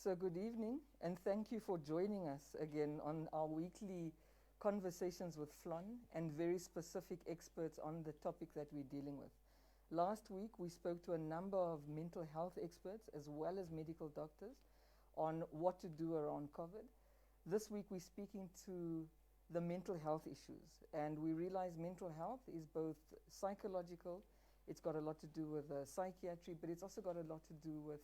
So good evening, and thank you for joining us again on our weekly conversations with FLON and very specific experts on the topic that we're dealing with. Last week, we spoke to a number of mental health experts as well as medical doctors on what to do around COVID. This week, we're speaking to the mental health issues, and we realize mental health is both psychological, it's got a lot to do with psychiatry, but it's also got a lot to do with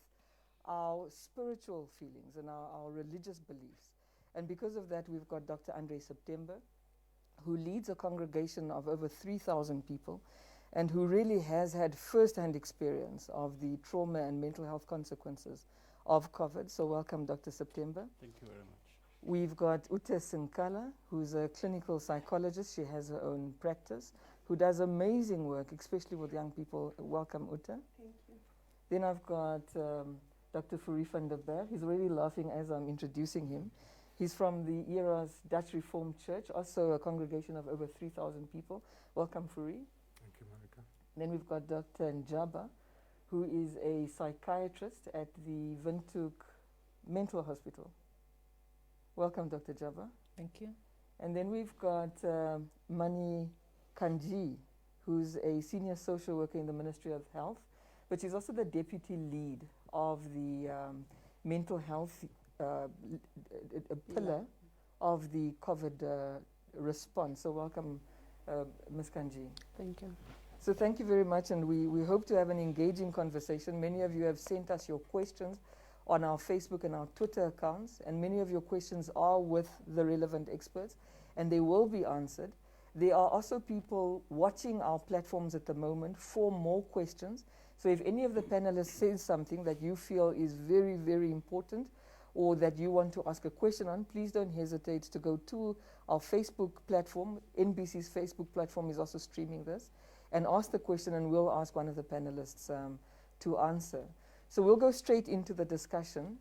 our spiritual feelings and our religious beliefs. And because of that, we've got Dr. Andre September, who leads a congregation of over 3,000 people and who really has had first-hand experience of the trauma and mental health consequences of COVID. So welcome, Dr. September. Thank you very much. We've got Ute Sinkala, who's a clinical psychologist. She has her own practice, who does amazing work, especially with young people. Welcome, Ute. Thank you. Then I've got Dr. Fourie van der Berg. He's already laughing as I'm introducing him. He's from the ERA's Dutch Reformed Church, also a congregation of over 3,000 people. Welcome, Fourie. Thank you, Monica. Then we've got Dr. Njaba, who is a psychiatrist at the Windhoek Mental Hospital. Welcome, Dr. Njaba. Thank you. And then we've got Mani Kanji, who's a senior social worker in the Ministry of Health, but she's also the deputy lead of the mental health pillar of the COVID response. So welcome, Ms. Kanji. Thank you. So thank you very much, and we hope to have an engaging conversation. Many of you have sent us your questions on our Facebook and our Twitter accounts, and many of your questions are with the relevant experts, and they will be answered. There are also people watching our platforms at the moment for more questions. So if any of the panelists says something that you feel is very, very important, or that you want to ask a question on, please don't hesitate to go to our Facebook platform. NBC's Facebook platform is also streaming this, and ask the question, and we'll ask one of the panelists to answer. So we'll go straight into the discussion,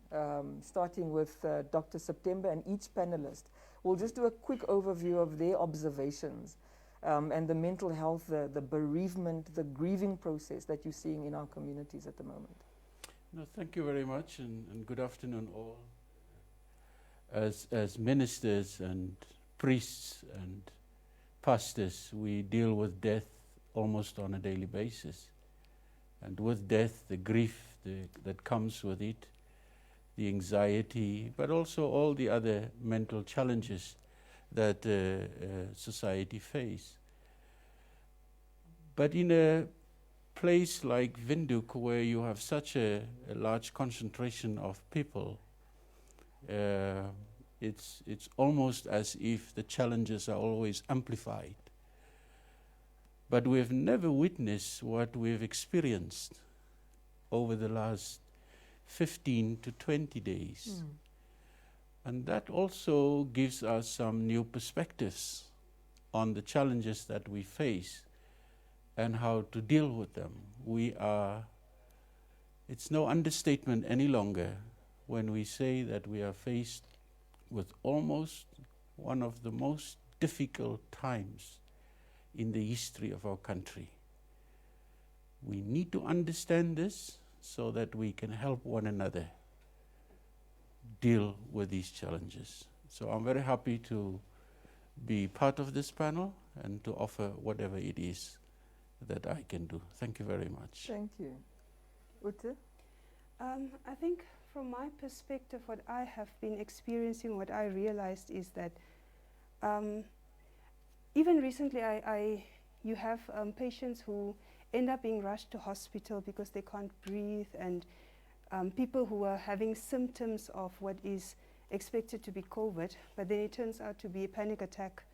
starting with Dr. September, and each panelist will just do a quick overview of their observations and the mental health, the bereavement, the grieving process that you're seeing in our communities at the moment. No, thank you very much, and good afternoon all. As ministers and priests and pastors, we deal with death almost on a daily basis. And with death, the grief that comes with it, the anxiety, but also all the other mental challenges that society face. But in a place like Windhoek, where you have such a large concentration of people, it's almost as if the challenges are always amplified. But we've never witnessed what we've experienced over the last 15 to 20 days. And that also gives us some new perspectives on the challenges that we face and how to deal with them. It's no understatement any longer when we say that we are faced with almost one of the most difficult times in the history of our country. We need to understand this so that we can help one another deal with these challenges. So I'm very happy to be part of this panel and to offer whatever it is that I can do. Thank you very much. Thank you. Ute? I think from my perspective, what I have been experiencing, what I realized is that even recently, you have patients who end up being rushed to hospital because they can't breathe, and people who are having symptoms of what is expected to be COVID, but then it turns out to be a panic attack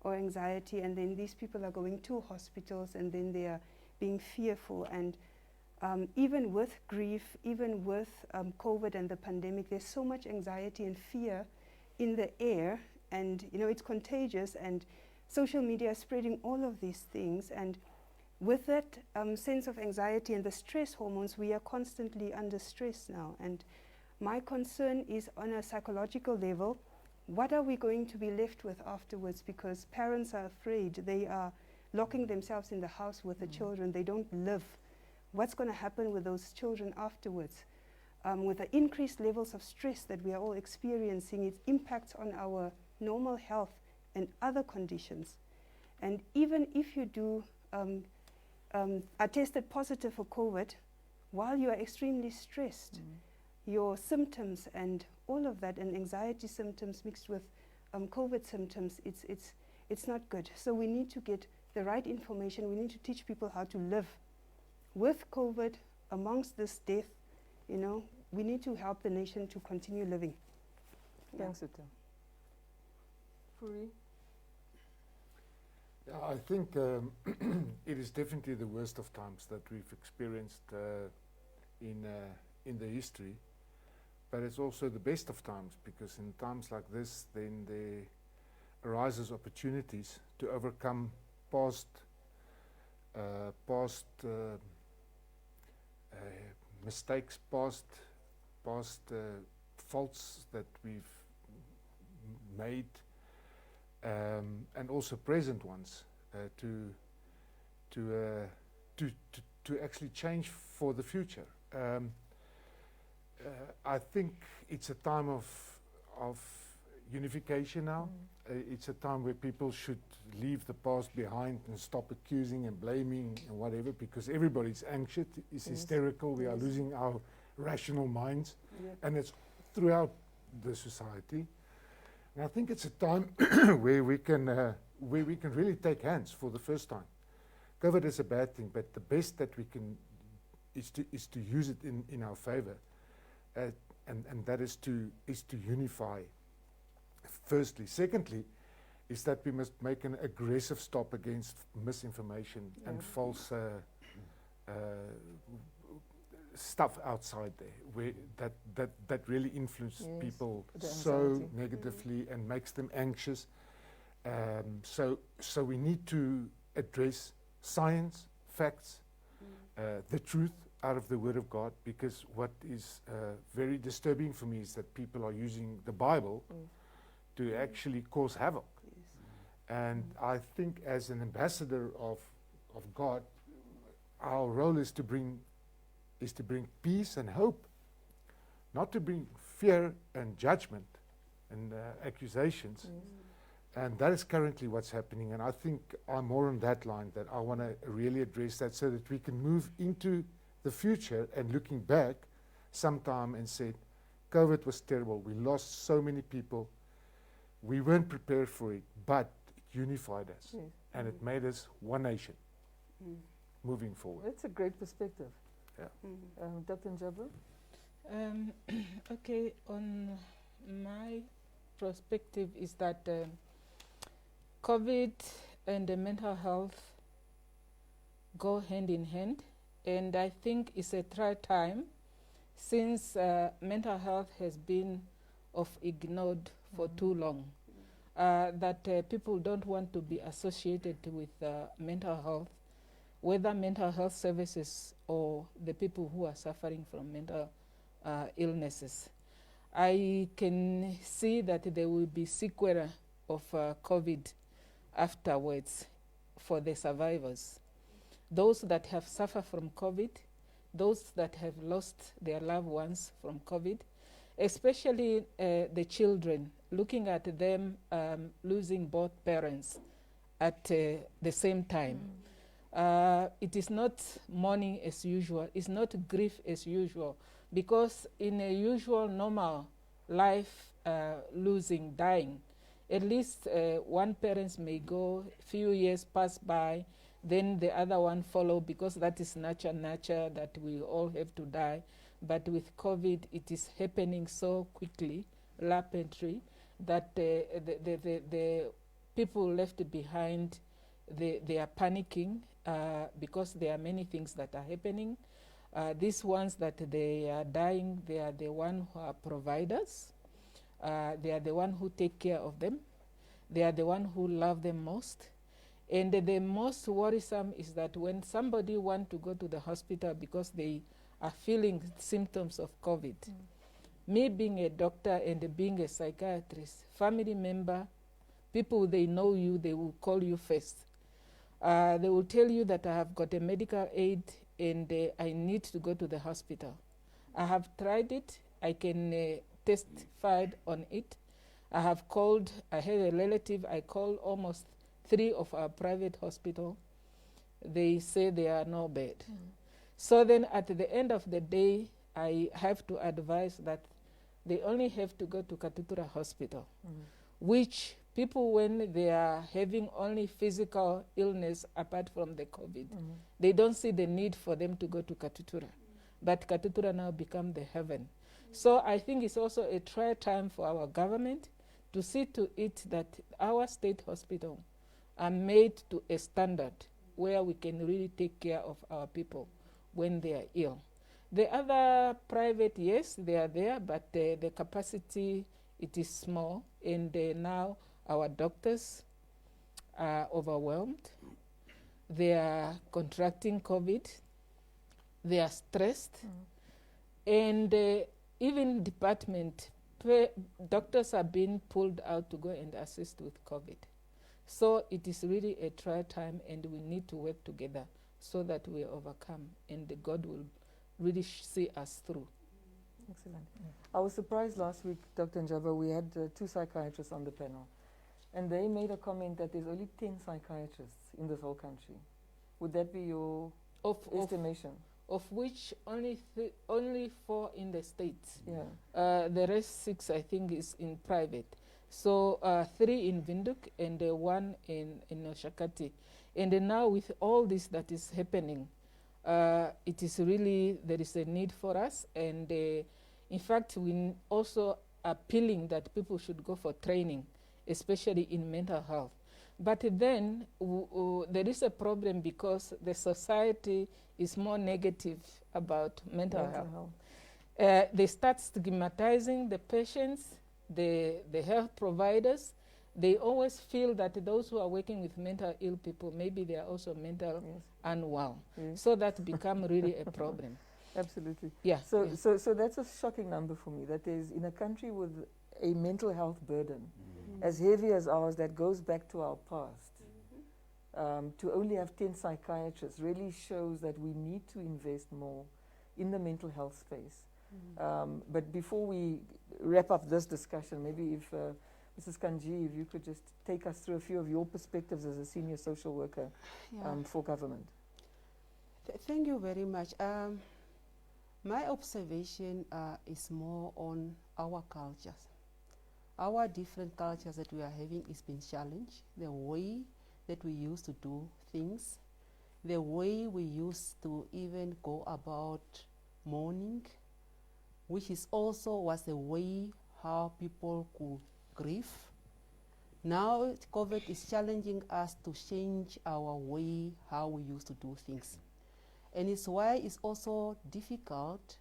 or anxiety, and then these people are going to hospitals, and then they are being fearful. And even with grief, even with COVID and the pandemic, there's so much anxiety and fear in the air, and it's contagious, and social media is spreading all of these things. And with that sense of anxiety and the stress hormones, we are constantly under stress now. And my concern is on a psychological level, what are we going to be left with afterwards? Because parents are afraid. They are locking themselves in the house with the children. They don't live. What's going to happen with those children afterwards? with the increased levels of stress that we are all experiencing, it impacts on our normal health and other conditions. And even if you do are tested positive for COVID, while you are extremely stressed, your symptoms and all of that, and anxiety symptoms mixed with COVID symptoms, it's not good. So we need to get the right information. We need to teach people how to live with COVID amongst this death. You know, we need to help the nation to continue living. Thanks, Uta. Furi? Yeah, I think it is definitely the worst of times that we've experienced in the history, but it's also the best of times, because in times like this, then there arises opportunities to overcome past mistakes, past faults that we've made, and also present ones, to actually change for the future. I think it's a time of unification now. It's a time where people should leave the past behind and stop accusing and blaming and whatever, because everybody's anxious, is hysterical. We are losing our rational minds, and it's throughout the society. And I think it's a time where we can really take hands for the first time. COVID is a bad thing, but the best that we can is to use it in our favor, and that is to unify. Firstly, secondly, is that we must make an aggressive stop against misinformation and false stuff outside there, where that really influences people so negatively and makes them anxious. So we need to address science, facts, the truth out of the Word of God, because what is very disturbing for me is that people are using the Bible to actually cause havoc. And I think as an ambassador of God, our role is to bring peace and hope, not to bring fear and judgment and accusations. And that is currently what's happening. And I think I'm more on that line, that I want to really address that, so that we can move into the future and looking back sometime and say, COVID was terrible. We lost so many people. We weren't prepared for it, but it unified us, and it made us one nation moving forward. That's a great perspective. Yeah. Dr. Njaba? Okay, on my perspective is that COVID and the mental health go hand in hand, and I think it's a try time, since mental health has been ignored for too long, that people don't want to be associated with mental health, whether mental health services or the people who are suffering from mental illnesses. I can see that there will be sequela of COVID afterwards for the survivors. Those that have suffered from COVID, those that have lost their loved ones from COVID, especially the children, looking at them losing both parents at the same time. It is not mourning as usual, it's not grief as usual, because in a usual normal life, losing, dying, at least one parent may go, few years pass by, then the other one follow, because that is nature, that we all have to die. But with COVID, it is happening so quickly, rapidly, that the people left behind, they are panicking because there are many things that are happening. These ones that they are dying, they are the one who are providers. They are the one who take care of them. They are the one who love them most. And the most worrisome is that when somebody want to go to the hospital because they are feeling symptoms of COVID, me being a doctor and being a psychiatrist, family member, people, they know you, they will call you first. They will tell you that I have got a medical aid and I need to go to the hospital. I have tried it. I can testify on it. I have called, I have a relative, I called almost 3 of our private hospitals. They say there are no bed. So then at the end of the day, I have to advise that they only have to go to Katutura Hospital, which people, when they are having only physical illness apart from the COVID, they don't see the need for them to go to Katutura. But Katutura now become the heaven. So I think it's also a try time for our government to see to it that our state hospitals are made to a standard where we can really take care of our people when they are ill. The other private, yes, they are there, but the capacity, it is small, and now our doctors are overwhelmed. They are contracting COVID. They are stressed. And even department, doctors are being pulled out to go and assist with COVID. So it is really a trial time, and we need to work together so that we overcome, and God will really see us through. Excellent. I was surprised last week, Dr. Njaba, we had 2 psychiatrists on the panel, and they made a comment that there's only 10 psychiatrists in this whole country. Would that be your estimation? Of which only 4 in the States. Yeah. The rest 6, I think, is in private. So 3 in Windhoek and 1 in Oshakati. And now with all this that is happening, it is really, there is a need for us. And in fact, we also appealing that people should go for training, especially in mental health. But then there is a problem because the society is more negative about mental health. They start stigmatizing the patients, the health providers. They always feel that those who are working with mental ill people, maybe they are also mental unwell. So that become really a problem. Absolutely. Yeah. So that's a shocking number for me, that is in a country with a mental health burden as heavy as ours that goes back to our past. To only have 10 psychiatrists really shows that we need to invest more in the mental health space. But before we wrap up this discussion, maybe if Mrs. Kanji, if you could just take us through a few of your perspectives as a senior social worker for government. Thank you very much. My observation is more on our cultures. Our different cultures that we are having is being challenged. The way that we used to do things, the way we used to even go about mourning, which is also was the way how people could grieve. Now COVID is challenging us to change our way how we used to do things. And it's why it's also difficult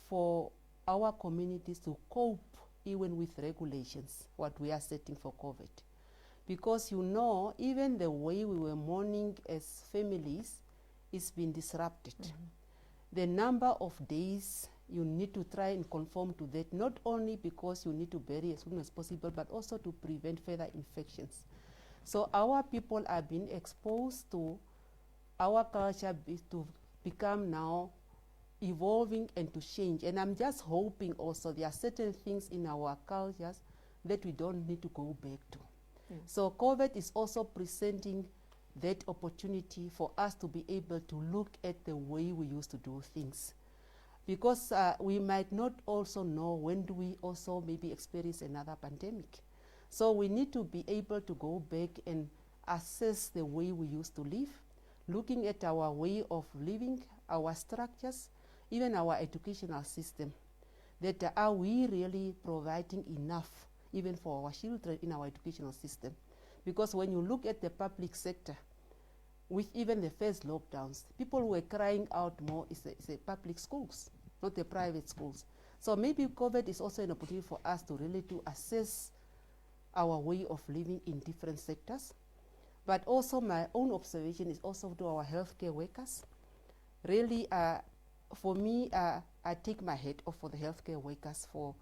for our communities to cope even with regulations, what we are setting for COVID. Because you know, even the way we were mourning as families is being disrupted. The number of days you need to try and conform to that, not only because you need to bury as soon as possible, but also to prevent further infections. So our people are being exposed to our culture to become now evolving and to change. And I'm just hoping also there are certain things in our cultures that we don't need to go back to. So COVID is also presenting that opportunity for us to be able to look at the way we used to do things. Because we might not also know when do we also maybe experience another pandemic. So we need to be able to go back and assess the way we used to live, looking at our way of living, our structures, even our educational system, that are we really providing enough even for our children in our educational system? Because when you look at the public sector, with even the first lockdowns, people who were crying out more is the public schools, not the private schools. So maybe COVID is also an opportunity for us to really to assess our way of living in different sectors. But also my own observation is also to our healthcare workers. Really, for me, I take my hat off for the healthcare workers for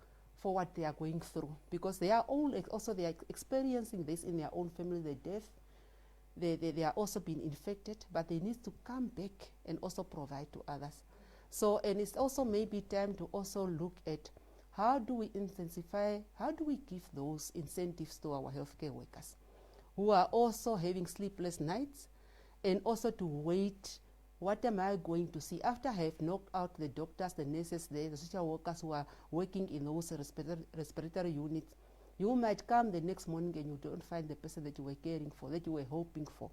what they are going through, because they are all also they are experiencing this in their own family, the death. They are also being infected, but they need to come back and also provide to others. So, and it's also maybe time to also look at how do we intensify, how do we give those incentives to our healthcare workers who are also having sleepless nights, and also to wait, what am I going to see after I have knocked out the doctors, the nurses, the social workers who are working in those respiratory units. You might come the next morning and you don't find the person that you were caring for, that you were hoping for.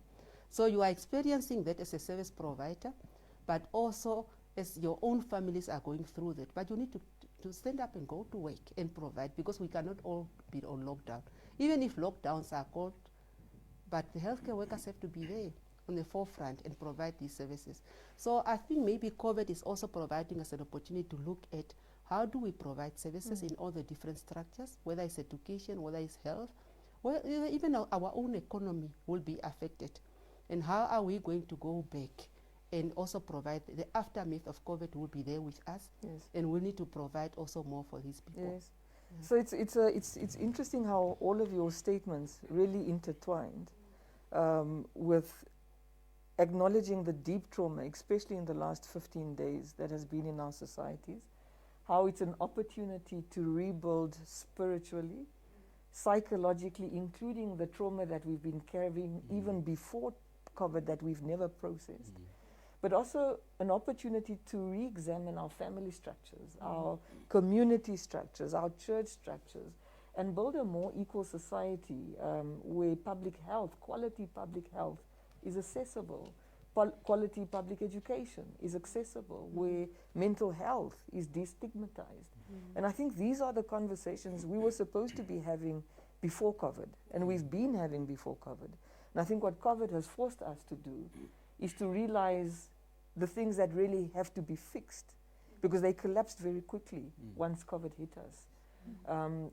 So you are experiencing that as a service provider, but also as your own families are going through that. But you need to stand up and go to work and provide, because we cannot all be on lockdown. Even if lockdowns are called, but the healthcare workers have to be there on the forefront and provide these services. So I think maybe COVID is also providing us an opportunity to look at how do we provide services in all the different structures, whether it's education, whether it's health, well, even our own economy will be affected. And how are we going to go back and also provide the aftermath of COVID will be there with us, Yes. and we need to provide also more for these people. Yes. So it's interesting how all of your statements really intertwined with acknowledging the deep trauma, especially in the last 15 days, that has been in our societies, how it's an opportunity to rebuild spiritually, psychologically, including the trauma that we've been carrying even before COVID that we've never processed, but also an opportunity to re-examine our family structures, our community structures, our church structures, and build a more equal society where public health, quality public health is accessible, quality public education is accessible, where mental health is destigmatized. And I think these are the conversations we were supposed to be having before COVID, and we've been having before COVID. And I think what COVID has forced us to do is to realize the things that really have to be fixed, because they collapsed very quickly once COVID hit us.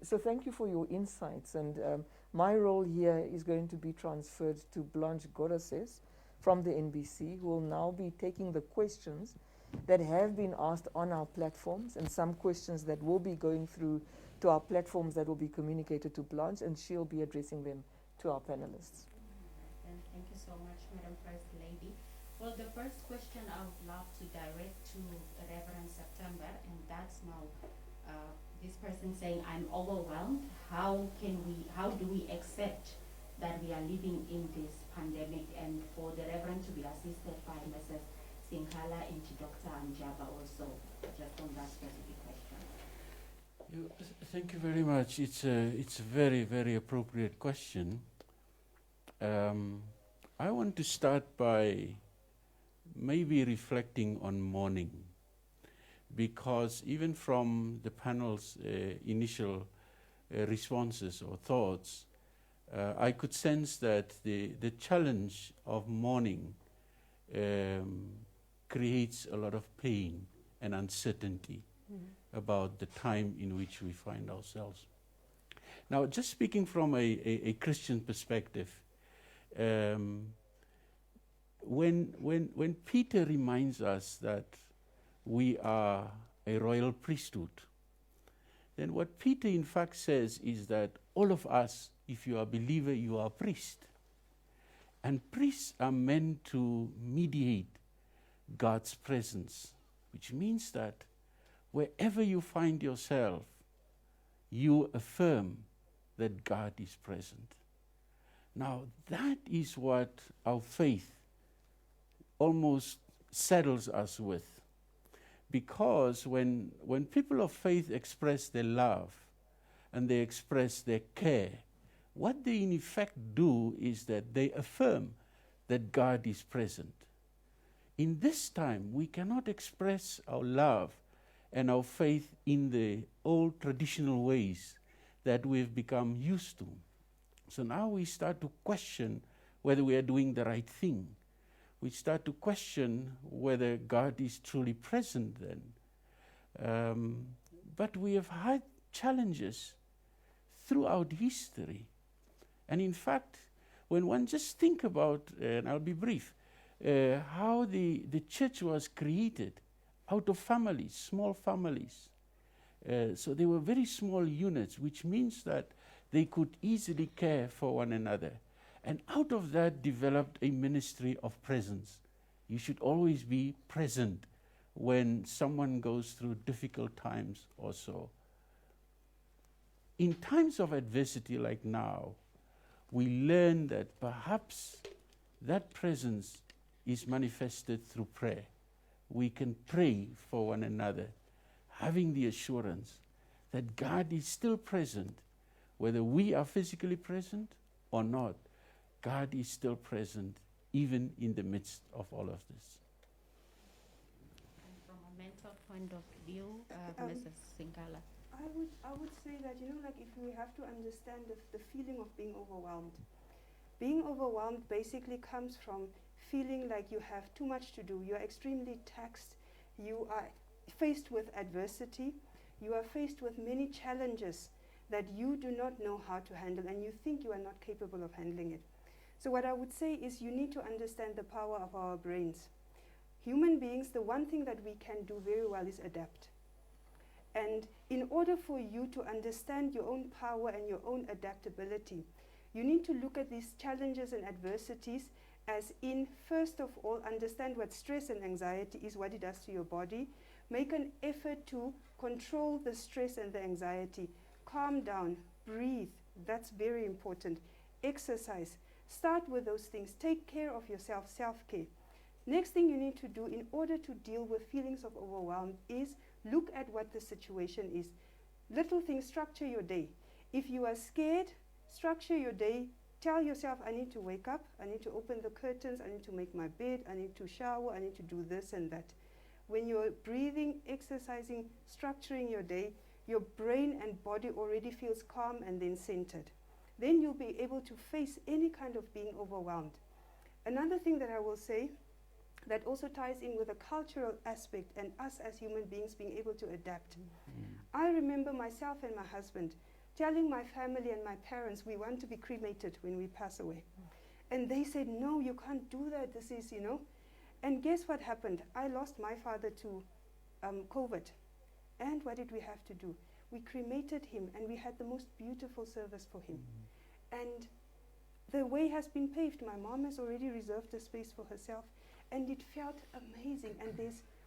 So thank you for your insights, and my role here is going to be transferred to Blanche Gorases from the NBC, who will now be taking the questions that have been asked on our platforms, and some questions that will be going through to our platforms that will be communicated to Blanche, and she'll be addressing them to our panelists. And thank you so much, Madam First Lady. Well, the first question I would love to direct to Reverend September, and that's now this person saying, I'm overwhelmed. How do we accept that we are living in this pandemic? And for the Reverend to be assisted by Mrs. Sinkala and Dr. Anjaba also, just on that specific question. Thank you very much. It's a very, very appropriate question. I want to start by maybe reflecting on mourning, because even from the panel's initial responses or thoughts, I could sense that the challenge of mourning creates a lot of pain and uncertainty about the time in which we find ourselves. Now, just speaking from a Christian perspective, when Peter reminds us that we are a royal priesthood, then what Peter in fact says is that all of us, if you are a believer, you are a priest. And priests are meant to mediate God's presence, which means that wherever you find yourself, you affirm that God is present. Now, that is what our faith almost saddles us with. Because when people of faith express their love and they express their care, what they in effect do is that they affirm that God is present. In this time, we cannot express our love and our faith in the old traditional ways that we've become used to. So now we start to question whether we are doing the right thing. We start to question whether God is truly present then. But we have had challenges throughout history. And in fact, when one just think about, and I'll be brief, how the church was created out of families, small families. So they were very small units, which means that they could easily care for one another. And out of that developed a ministry of presence. You should always be present when someone goes through difficult times or so. In times of adversity like now, we learn that perhaps that presence is manifested through prayer. We can pray for one another, having the assurance that God is still present, whether we are physically present or not. God is still present, even in the midst of all of this. And from a mental point of view, Mrs. Singala. I would say that, like if we have to understand the feeling of being overwhelmed. Being overwhelmed basically comes from feeling like you have too much to do. You are extremely taxed. You are faced with adversity. You are faced with many challenges that you do not know how to handle, and you think you are not capable of handling it. So what I would say is you need to understand the power of our brains. Human beings, the one thing that we can do very well is adapt. And in order for you to understand your own power and your own adaptability, you need to look at these challenges and adversities as in, first of all, understand what stress and anxiety is, what it does to your body. Make an effort to control the stress and the anxiety. Calm down, breathe, that's very important. Exercise, start with those things. Take care of yourself, self-care. Next thing you need to do in order to deal with feelings of overwhelm is look at what the situation is. Little things, structure your day. If you are scared, structure your day. Tell yourself, I need to wake up, I need to open the curtains, I need to make my bed, I need to shower, I need to do this and that. When you're breathing, exercising, structuring your day, your brain and body already feels calm and then centered. Then you'll be able to face any kind of being overwhelmed. Another thing that I will say that also ties in with the cultural aspect and us as human beings being able to adapt. I remember myself and my husband telling my family and my parents we want to be cremated when we pass away. And they said, no, you can't do that. This is, And guess what happened? I lost my father to COVID. And what did we have to do? We cremated him and we had the most beautiful service for him. And the way has been paved. My mom has already reserved a space for herself. And it felt amazing. And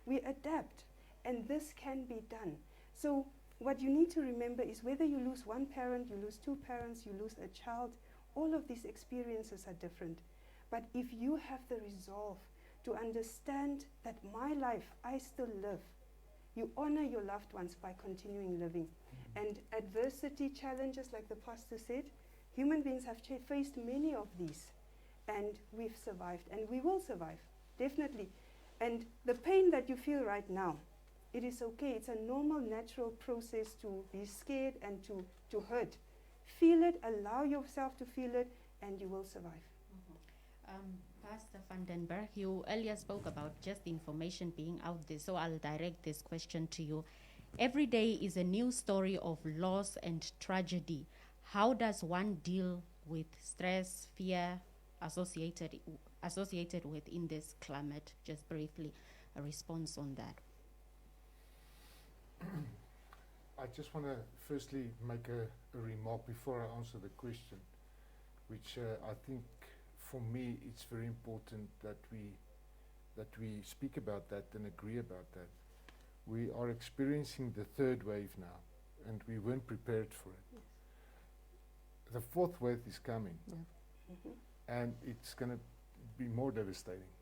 we adapt. And this can be done. So what you need to remember is whether you lose one parent, you lose two parents, you lose a child, all of these experiences are different. But if you have the resolve to understand that my life, I still live, you honor your loved ones by continuing living. And adversity, challenges, like the pastor said, human beings have faced many of these. And we've survived, and we will survive, definitely. And the pain that you feel right now, it is okay. It's a normal, natural process to be scared and to hurt. Feel it, allow yourself to feel it, and you will survive. Pastor van den Berg, you earlier spoke about just information being out there, so I'll direct this question to you. Every day is a new story of loss and tragedy. How does one deal with stress, fear associated with in this climate? Just briefly, a response on that. I just want to firstly make a remark before I answer the question, which I think for me it's very important that we speak about that and agree about that. We are experiencing the third wave now, and we weren't prepared for it. Yes. The fourth wave is coming, Mm-hmm. and it's going to be more devastating.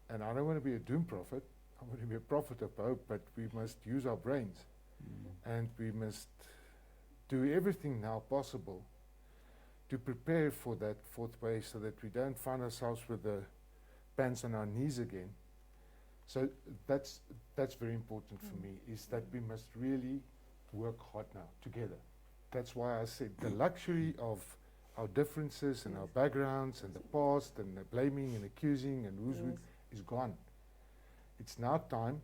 And I don't want to be a doom prophet. I want to be a prophet of hope, but we must use our brains. And we must do everything now possible to prepare for that fourth wave so that we don't find ourselves with the pants on our knees again. So that's very important for me, is that we must really work hard now together. That's why I said the luxury of our differences and our backgrounds and the past and the blaming and accusing and who's with is gone. It's now time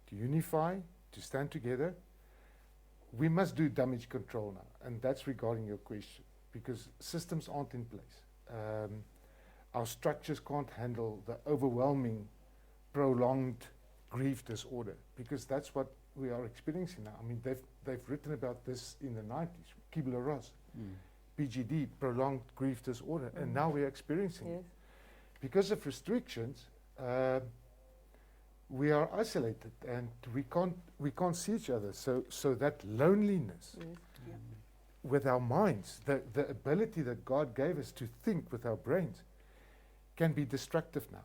to unify, to stand together. We must do damage control now, and that's regarding your question, because systems aren't in place. Our structures can't handle the overwhelming, prolonged grief disorder, because that's what we are experiencing now. I mean, they've written about this in the 90s, Kubler-Ross, PGD, prolonged grief disorder, and now we're experiencing it. Because of restrictions, we are isolated and we can't see each other. So that loneliness with our minds, the ability that God gave us to think with our brains, can be destructive now,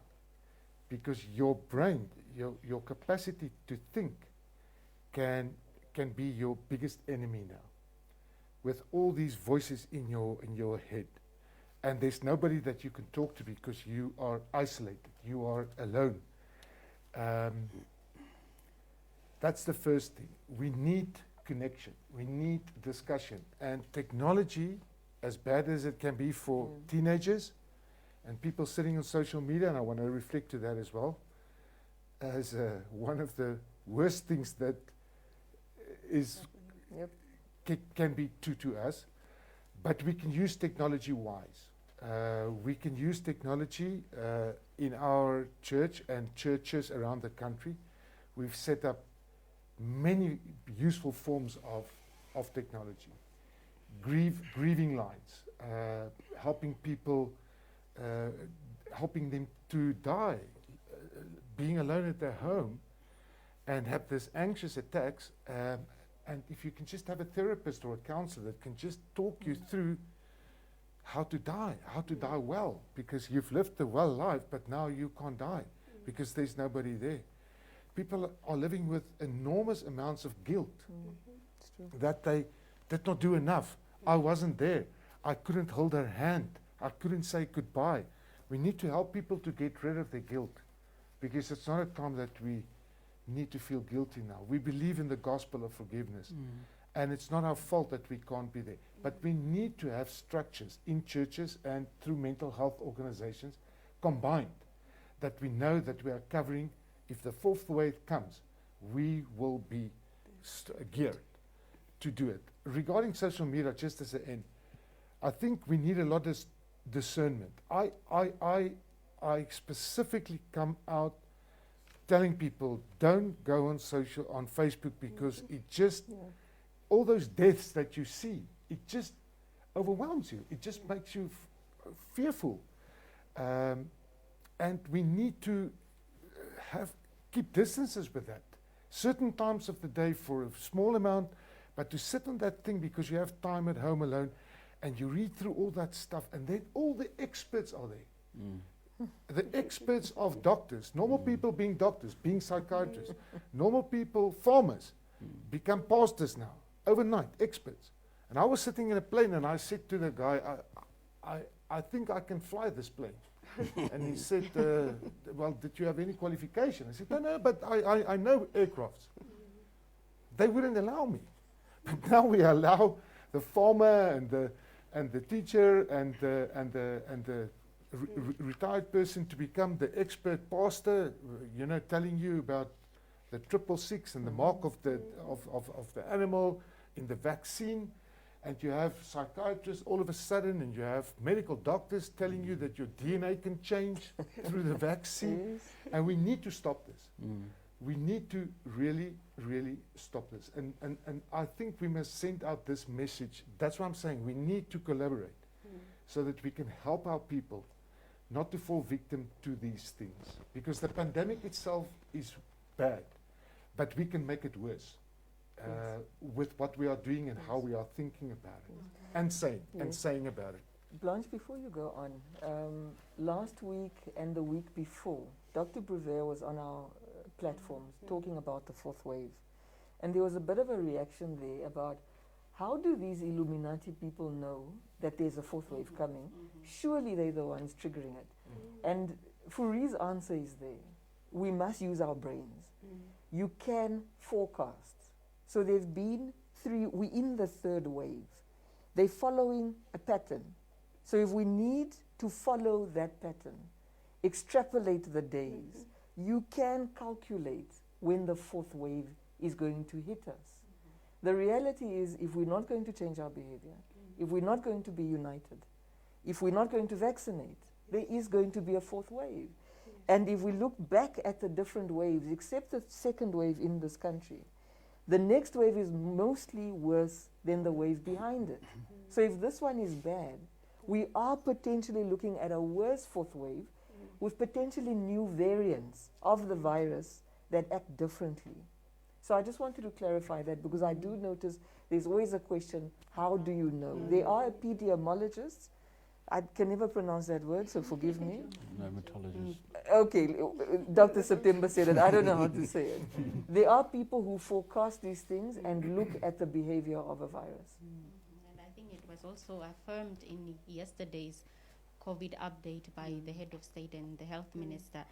because your brain, your capacity to think, can be your biggest enemy now, with all these voices in your head, and there's nobody that you can talk to because you are isolated, you are alone. That's the first thing. We need connection. We need discussion. And technology, as bad as it can be for teenagers and people sitting on social media, and I want to reflect to that as well, as one of the worst things that is can be to us, but we can use technology wise. We can use technology in our church and churches around the country. We've set up many useful forms of technology. Grieving lines, helping people, helping them to die, being alone at their home and have this anxious attacks. And if you can just have a therapist or a counselor that can just talk you through how to die well, because you've lived a well life, but now you can't die because there's nobody there. People are living with enormous amounts of guilt that they did not do enough. I wasn't there. I couldn't hold her hand. I couldn't say goodbye. We need to help people to get rid of their guilt, because it's not a time that we need to feel guilty now. We believe in the gospel of forgiveness. And it's not our fault that we can't be there. But we need to have structures in churches and through mental health organizations combined, that we know that we are covering. If the fourth wave comes, we will be geared to do it. Regarding social media, just as an end, I think we need a lot of discernment. I specifically come out telling people, don't go on Facebook, because it just, all those deaths that you see, it just overwhelms you. It just makes you fearful. And we need to keep distances with that. Certain times of the day for a small amount, but to sit on that thing because you have time at home alone, and you read through all that stuff, and then all the experts are there. The experts of doctors, normal people being doctors, being psychiatrists, normal people, farmers, become pastors now, overnight, experts. And I was sitting in a plane and I said to the guy, I think I can fly this plane. And he said, well, did you have any qualification? I said, no, but I know aircrafts. They wouldn't allow me. But now we allow the farmer and the teacher and the retired person to become the expert pastor, telling you about the 666 and the mark of the animal in the vaccine. And you have psychiatrists all of a sudden, and you have medical doctors telling you that your DNA can change through the vaccine. And we need to stop this. We need to really, really stop this. And I think we must send out this message. That's what I'm saying. We need to collaborate so that we can help our people not to fall victim to these things. Because the pandemic itself is bad, but we can make it worse. With what we are doing and how we are thinking about it and saying about it. Blanche, before you go on, last week and the week before, Dr. Brevet was on our platforms talking about the fourth wave. And there was a bit of a reaction there about how do these Illuminati people know that there's a fourth wave coming? Surely they're the ones triggering it. And Fourí's answer is there. We must use our brains. You can forecast. So there've been we're in the third wave. They're following a pattern. So if we need to follow that pattern, extrapolate the days, you can calculate when the fourth wave is going to hit us. The reality is, if we're not going to change our behavior, if we're not going to be united, if we're not going to vaccinate, there is going to be a fourth wave. And if we look back at the different waves, except the second wave in this country, the next wave is mostly worse than the wave behind it. So if this one is bad, we are potentially looking at a worse fourth wave with potentially new variants of the virus that act differently. So I just wanted to clarify that, because I do notice there's always a question, how do you know? There are epidemiologists. I can never pronounce that word, so forgive me. Dermatologist. Okay, Dr. September said it. I don't know how to say it. There are people who forecast these things and look at the behavior of a virus. And I think it was also affirmed in yesterday's COVID update by the head of state and the health minister.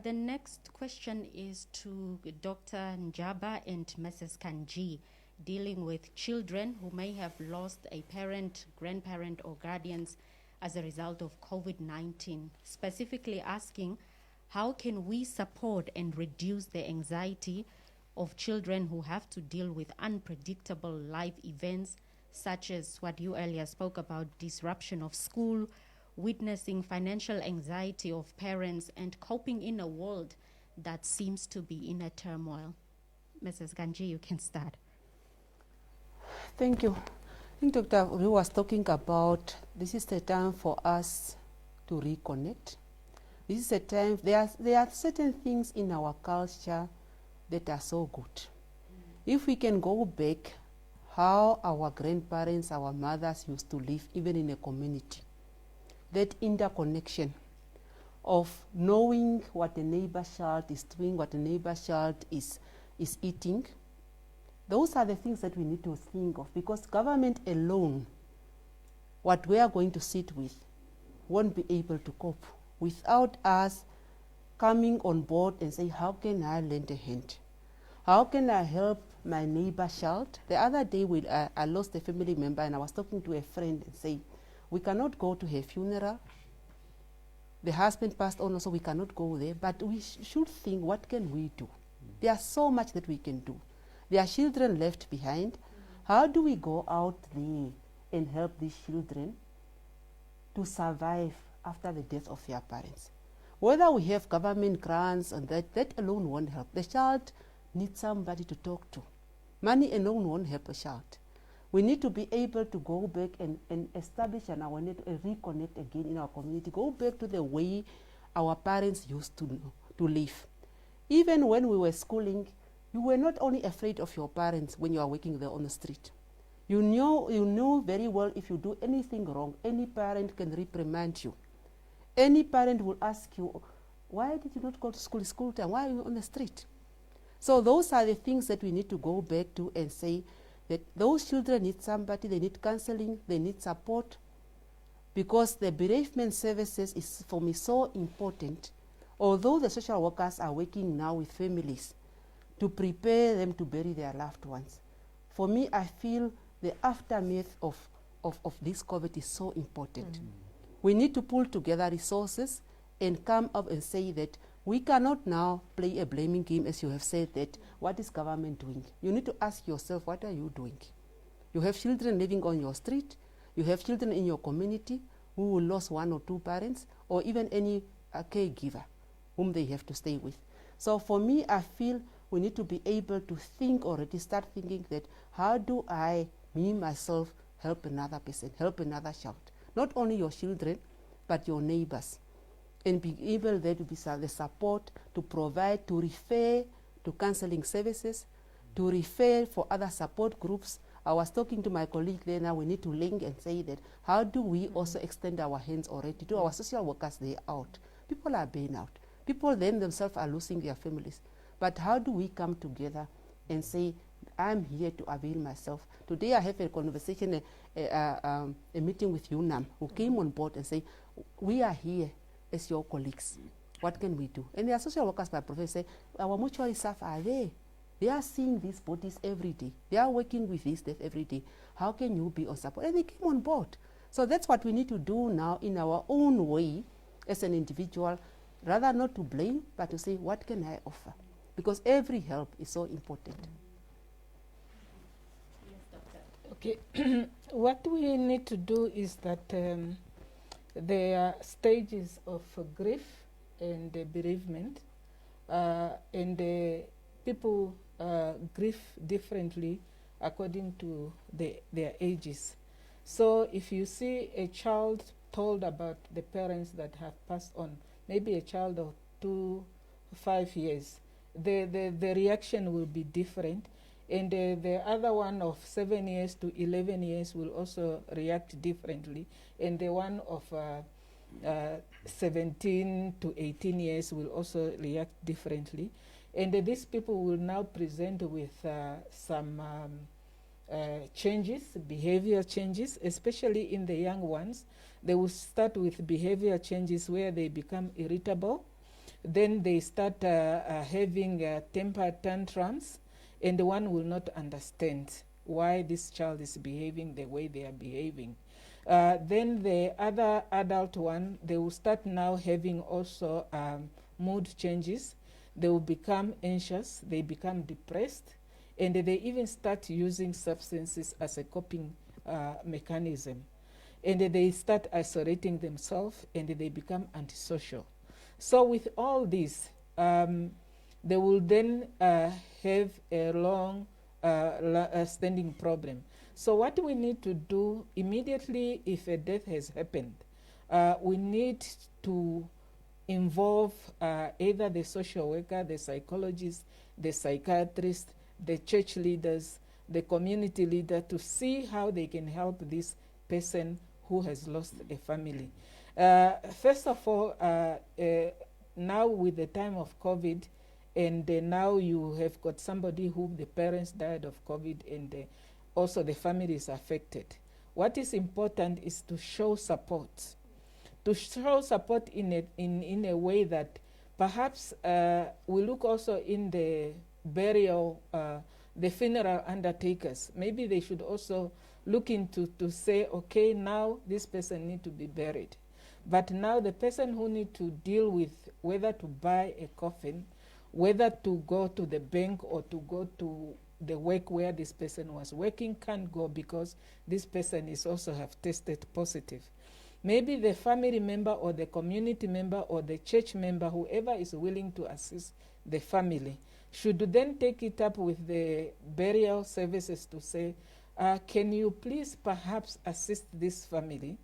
The next question is to Dr. Njaba and Mrs. Kanji, dealing with children who may have lost a parent, grandparent, or guardians as a result of COVID-19, specifically asking, how can we support and reduce the anxiety of children who have to deal with unpredictable life events, such as what you earlier spoke about, disruption of school, witnessing financial anxiety of parents, and coping in a world that seems to be in a turmoil? Mrs. Ganji, you can start. Thank you. I think Dr. Uri was talking about this is the time for us to reconnect. This is a time, there are certain things in our culture that are so good. If we can go back how our grandparents, our mothers used to live, even in a community, that interconnection of knowing what the neighbor child is doing, what the neighbor child is eating, those are the things that we need to think of, because government alone, what we are going to sit with, won't be able to cope without us coming on board and say, how can I lend a hand? How can I help my neighbor child? The other day I lost a family member, and I was talking to a friend and say, we cannot go to her funeral. The husband passed on, so we cannot go there, but we should think, what can we do? There's so much that we can do. There are children left behind. How do we go out there and help these children to survive after the death of their parents? Whether we have government grants and that alone won't help. The child needs somebody to talk to. Money alone won't help a child. We need to be able to go back and establish an awareness and reconnect again in our community. Go back to the way our parents used to live. Even when we were schooling, you were not only afraid of your parents when you are working there on the street. You know very well if you do anything wrong, any parent can reprimand you. Any parent will ask you, why did you not go to school? It's school time. Why are you on the street? So those are the things that we need to go back to and say that those children need somebody, they need counseling, they need support, because the bereavement services is for me so important. Although the social workers are working now with families to prepare them to bury their loved ones, for me I feel the aftermath of this COVID is so important. We need to pull together resources and come up and say that we cannot now play a blaming game, as you have said, that what is government doing? You need to ask yourself, what are you doing? You have children living on your street, you have children in your community who will lose one or two parents, or even any caregiver whom they have to stay with. So for me, I feel we need to be able to think already, start thinking that how do I, me, myself, help another person, help another child? Not only your children, but your neighbors. And be able there to be the support to provide, to refer to counseling services, to refer for other support groups. I was talking to my colleague there now, we need to link and say that how do we also extend our hands already to our social workers? They are out. People are being out. People then themselves are losing their families. But how do we come together and say, I'm here to avail myself? Today I have a conversation, a meeting with UNAM, who came on board and say, we are here as your colleagues. What can we do? And there are social workers by profession say, our mortuary staff are there. They are seeing these bodies every day. They are working with this death every day. How can you be on support? And they came on board. So that's what we need to do now in our own way as an individual, rather not to blame, but to say, what can I offer? Because every help is so important. Okay, what we need to do is that there are stages of grief and bereavement, and people grieve differently according to their ages. So if you see a child told about the parents that have passed on, maybe a child of 2 to 5 years, the reaction will be different. And the other one of 7 years to 11 years will also react differently. And the one of 17 to 18 years will also react differently. And these people will now present with some changes, behavior changes, especially in the young ones. They will start with behavior changes where they become irritable. Then they start having temper tantrums, and one will not understand why this child is behaving the way they are behaving. Then the other adult one, they will start now having also mood changes. They will become anxious, they become depressed, and they even start using substances as a coping mechanism. And they start isolating themselves, and they become antisocial. So with all this, they will then have a long standing problem. So what we need to do immediately if a death has happened, we need to involve either the social worker, the psychologist, the psychiatrist, the church leaders, the community leader, to see how they can help this person who has lost a family. First of all, now with the time of COVID, and now you have got somebody who the parents died of COVID, and also the family is affected. What is important is to show support. To show support in a way that perhaps we look also in the burial, the funeral undertakers. Maybe they should also look into to say, okay, now this person needs to be buried. But now the person who needs to deal with whether to buy a coffin, whether to go to the bank or to go to the work where this person was working, can't go because this person is also have tested positive. Maybe the family member or the community member or the church member, whoever is willing to assist the family, should then take it up with the burial services to say, can you please perhaps assist this family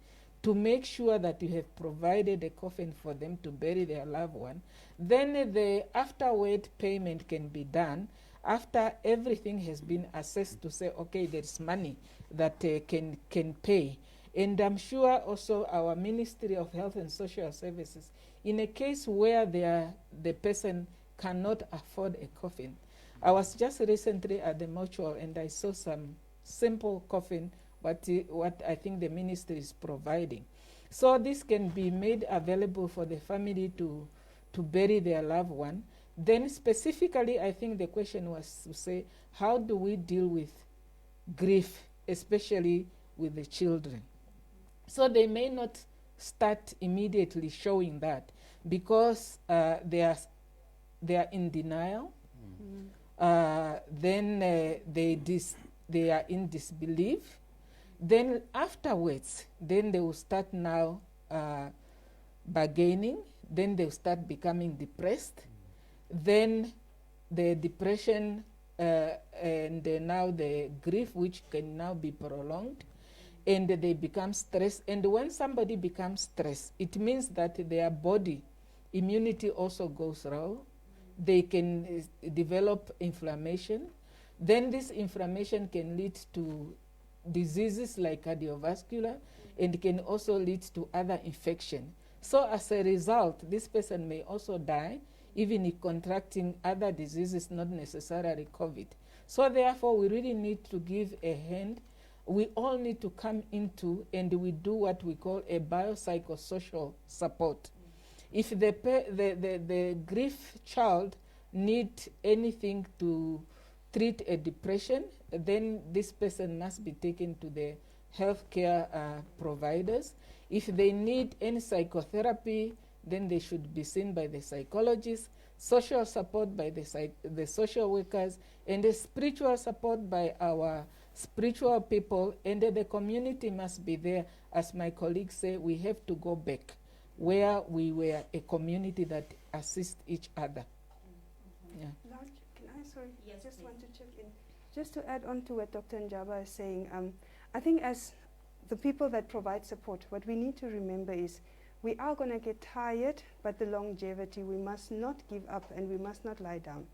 to make sure that you have provided a coffin for them to bury their loved one. Then the afterward payment can be done after everything has been assessed to say, okay, there's money that can pay. And I'm sure also our Ministry of Health and Social Services, in a case where the person cannot afford a coffin. I was just recently at the mortuary and I saw some simple coffin, what I think the ministry is providing. So this can be made available for the family to bury their loved one. Then specifically, I think the question was to say, how do we deal with grief, especially with the children? So they may not start immediately showing that because they are in denial. Then they are in disbelief. Then afterwards, then they will start now bargaining. Then they will start becoming depressed. Then the depression and now the grief, which can now be prolonged, and they become stressed. And when somebody becomes stressed, it means that their body immunity also goes wrong. They can develop inflammation. Then this inflammation can lead to diseases like cardiovascular and can also lead to other infection. So as a result, this person may also die, even if contracting other diseases, not necessarily COVID. So therefore, we really need to give a hand. We all need to come into and we do what we call a biopsychosocial support. If the grief child needs anything to treat a depression, then this person must be taken to the healthcare providers. If they need any psychotherapy, then they should be seen by the psychologist, social support by the social workers, and the spiritual support by our spiritual people, and the community must be there. As my colleagues say, we have to go back where we were a community that assists each other. Yeah. Can I, sorry, yes, just please. want to check in. Just to add on to what Dr. Njaba is saying, I think as the people that provide support, what we need to remember is we are going to get tired, but the longevity, we must not give up and we must not lie down.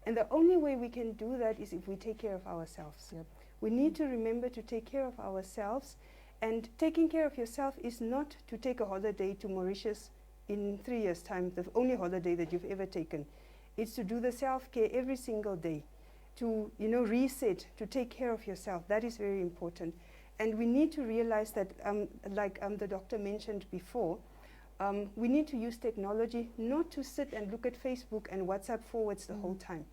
And the only way we can do that is if we take care of ourselves. Yep. We need to remember to take care of ourselves. And taking care of yourself is not to take a holiday to Mauritius in 3 years' time, the only holiday that you've ever taken. It's to do the self-care every single day, to reset, to take care of yourself. That is very important. And we need to realize that, like the doctor mentioned before, we need to use technology not to sit and look at Facebook and WhatsApp forwards the whole time.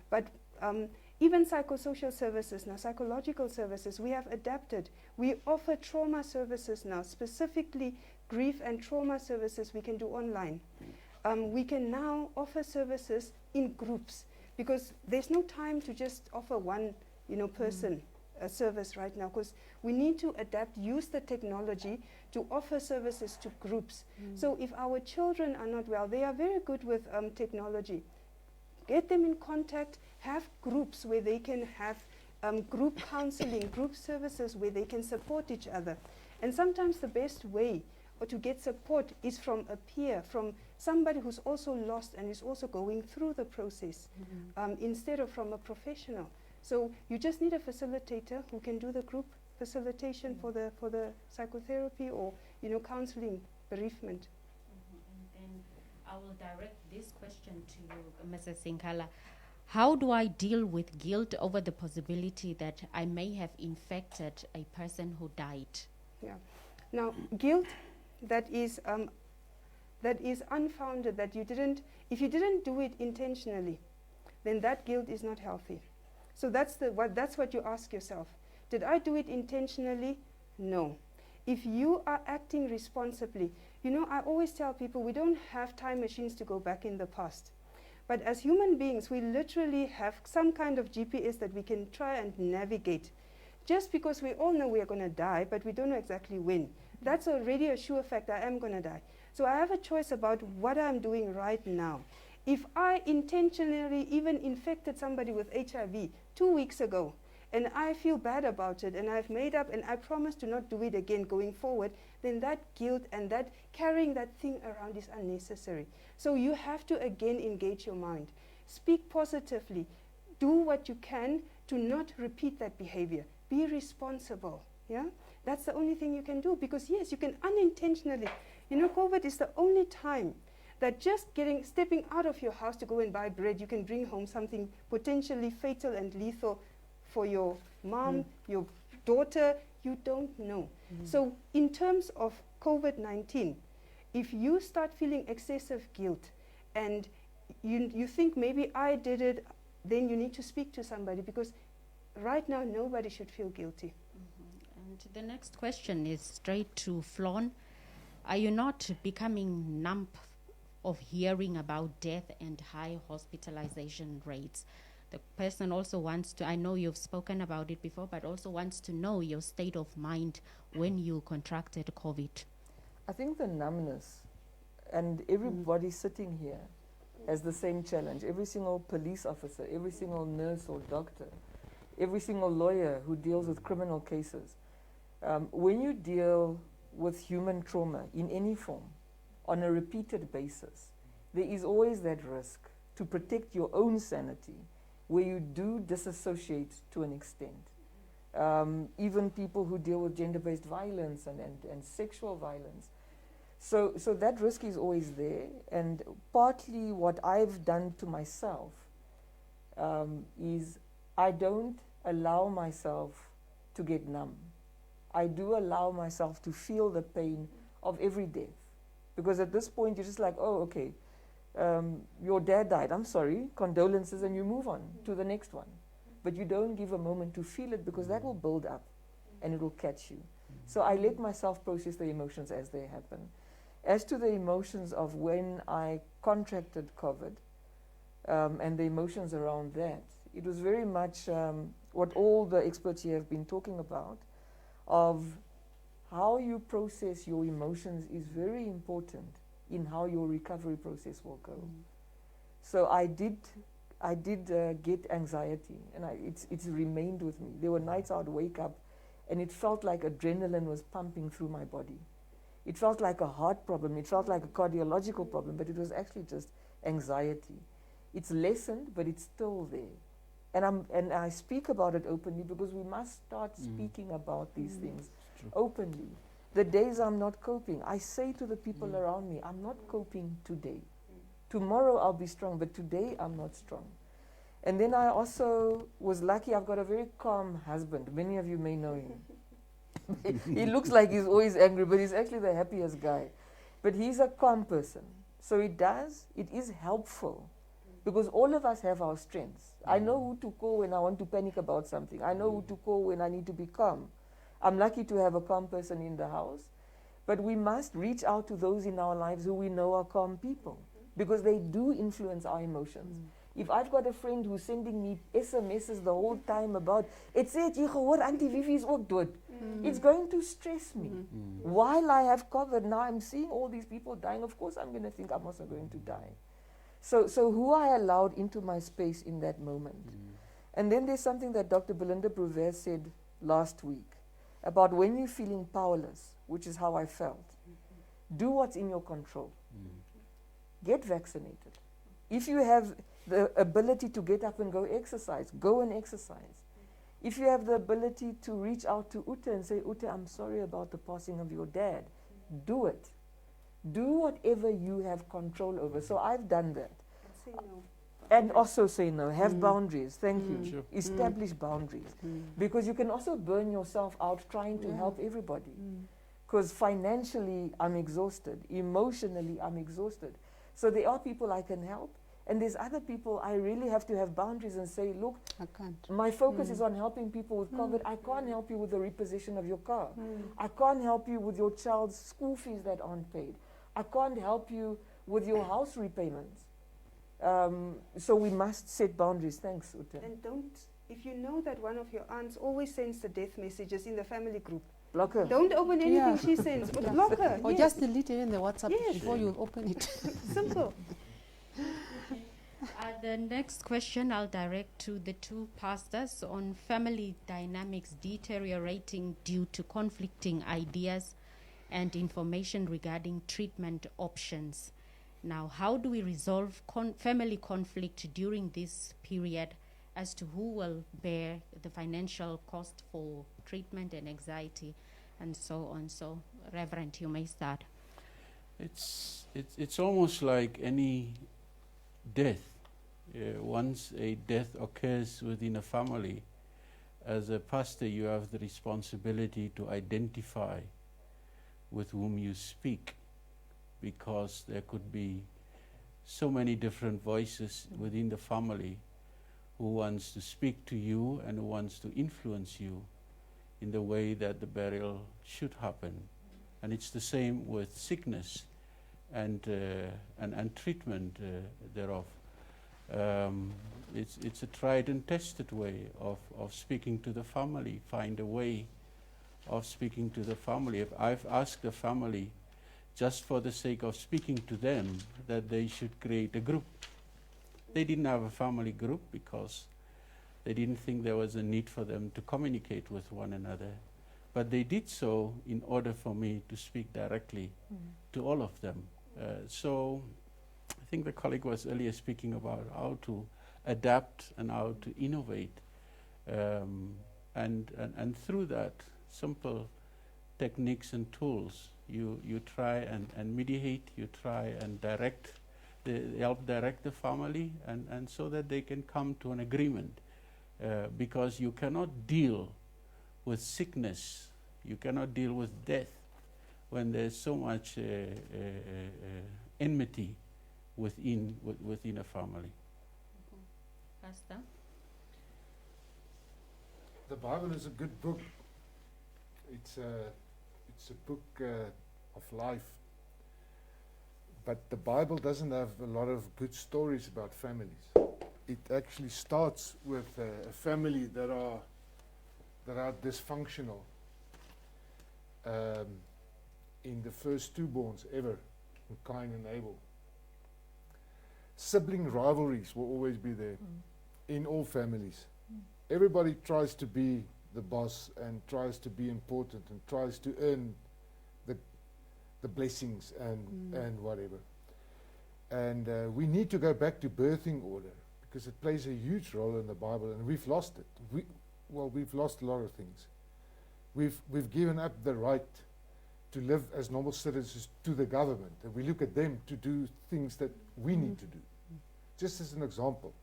But even psychosocial services now, psychological services, we have adapted. We offer trauma services now, specifically grief and trauma services we can do online. We can now offer services in groups because there's no time to just offer one person a service right now, because we need to adapt, use the technology to offer services to groups. So if our children are not well, they are very good with technology. Get them in contact, have groups where they can have group counseling, group services where they can support each other. And sometimes the best way to get support is from a peer, from somebody who's also lost and is also going through the process, instead of from a professional. So you just need a facilitator who can do the group facilitation for the psychotherapy or counseling, bereavement. And then I will direct this question to you, Mrs. Sinkala. How do I deal with guilt over the possibility that I may have infected a person who died? Yeah. Now, guilt that is unfounded, that if you didn't do it intentionally, then that guilt is not healthy. So that's what you ask yourself. Did I do it intentionally? No. If you are acting responsibly, I always tell people we don't have time machines to go back in the past. But as human beings, we literally have some kind of GPS that we can try and navigate. Just because we all know we are going to die, but we don't know exactly when. That's already a sure fact, I am going to die. So I have a choice about what I'm doing right now. If I intentionally even infected somebody with HIV 2 weeks ago, and I feel bad about it, and I've made up, and I promise to not do it again going forward, then that guilt and that carrying that thing around is unnecessary. So you have to again engage your mind. Speak positively. Do what you can to not repeat that behavior. Be responsible. Yeah? That's the only thing you can do, because yes, you can unintentionally. COVID is the only time that just stepping out of your house to go and buy bread, you can bring home something potentially fatal and lethal for your mom, your daughter. You don't know. So in terms of COVID-19, if you start feeling excessive guilt and you think maybe I did it, then you need to speak to somebody, because right now nobody should feel guilty. And the next question is straight to FLON. Are you not becoming numb of hearing about death and high hospitalization rates? The person also wants to, I know you've spoken about it before, but also wants to know your state of mind when you contracted COVID. I think the numbness, and everybody sitting here has the same challenge. Every single police officer, every single nurse or doctor, every single lawyer who deals with criminal cases. When you deal with human trauma in any form, on a repeated basis, there is always that risk to protect your own sanity, where you do disassociate to an extent. Even people who deal with gender-based violence and sexual violence. So that risk is always there, and partly what I've done to myself is I don't allow myself to get numb. I do allow myself to feel the pain of every death. Because at this point, you're just like, oh, okay, your dad died, I'm sorry, condolences, and you move on to the next one. But you don't give a moment to feel it, because that will build up and it will catch you. So I let myself process the emotions as they happen. As to the emotions of when I contracted COVID and the emotions around that, it was very much what all the experts here have been talking about, of how you process your emotions is very important in how your recovery process will go. So I did get anxiety, and it's remained with me. There were nights I would wake up and it felt like adrenaline was pumping through my body. It felt like a heart problem, it felt like a cardiological problem, but it was actually just anxiety. It's lessened, but it's still there. And I speak about it openly because we must start speaking about these things openly. The days I'm not coping, I say to the people around me, I'm not coping today. Tomorrow I'll be strong, but today I'm not strong. And then I also was lucky, I've got a very calm husband. Many of you may know him. He looks like he's always angry, but he's actually the happiest guy. But he's a calm person. So it is helpful because all of us have our strengths. I know who to call when I want to panic about something. I know who to call when I need to be calm. I'm lucky to have a calm person in the house. But we must reach out to those in our lives who we know are calm people because they do influence our emotions. If I've got a friend who's sending me SMSs the whole time about, it's Auntie Vivi is ook dood. It's going to stress me. While I have COVID, now I'm seeing all these people dying. Of course, I'm going to think I'm also going to die. So who I allowed into my space in that moment. And then there's something that Dr. Belinda Prouver said last week about when you're feeling powerless, which is how I felt. Do what's in your control. Get vaccinated. If you have the ability to get up and go exercise, go and exercise. If you have the ability to reach out to Ute and say, Ute, I'm sorry about the passing of your dad, do it. Do whatever you have control over. So I've done that. Say no. And also say no. Have boundaries. Thank you. Sure. Establish boundaries. Because you can also burn yourself out trying to help everybody. Because financially, I'm exhausted. Emotionally, I'm exhausted. So there are people I can help. And there's other people I really have to have boundaries and say, look, I can't. my focus is on helping people with COVID. I can't help you with the repossession of your car. I can't help you with your child's school fees that aren't paid. I can't help you with your house repayments. So we must set boundaries. Thanks, Ute. And don't, if you know that one of your aunts always sends the death messages in the family group, Block her. don't open anything she sends. Or block her. Or just delete it in the WhatsApp Yes. before you open it. Simple. The next question I'll direct to the two pastors on family dynamics deteriorating due to conflicting ideas and information regarding treatment options. Now, how do we resolve family conflict during this period as to who will bear the financial cost for treatment and anxiety and so on? So, Reverend, you may start. It's almost like any death. Once a death occurs within a family, as a pastor, you have the responsibility to identify with whom you speak, because there could be so many different voices within the family who wants to speak to you and who wants to influence you in the way that the burial should happen. And it's the same with sickness and treatment thereof. It's a tried and tested way of speaking to the family. Find a way of speaking to the family. If I've asked the family, just for the sake of speaking to them, that they should create a group. They didn't have a family group because they didn't think there was a need for them to communicate with one another. But they did so in order for me to speak directly to all of them. So I think the colleague was earlier speaking about how to adapt and how to innovate. And through that, simple techniques and tools, you try and mediate, you try and help direct the family, and so that they can come to an agreement. Because you cannot deal with sickness, you cannot deal with death when there's so much enmity within a family. Pastor? The Bible is a good book. It's a book of life. But the Bible doesn't have a lot of good stories about families. It actually starts with a family that are dysfunctional. In the first two borns ever, in Cain and Abel. Sibling rivalries will always be there in all families. Everybody tries to be the boss and tries to be important and tries to earn the blessings and whatever. And we need to go back to birthing order because it plays a huge role in the Bible, and we've lost it. We've lost a lot of things. We've given up the right to live as normal citizens to the government, and we look at them to do things that we need to do. Just as an example,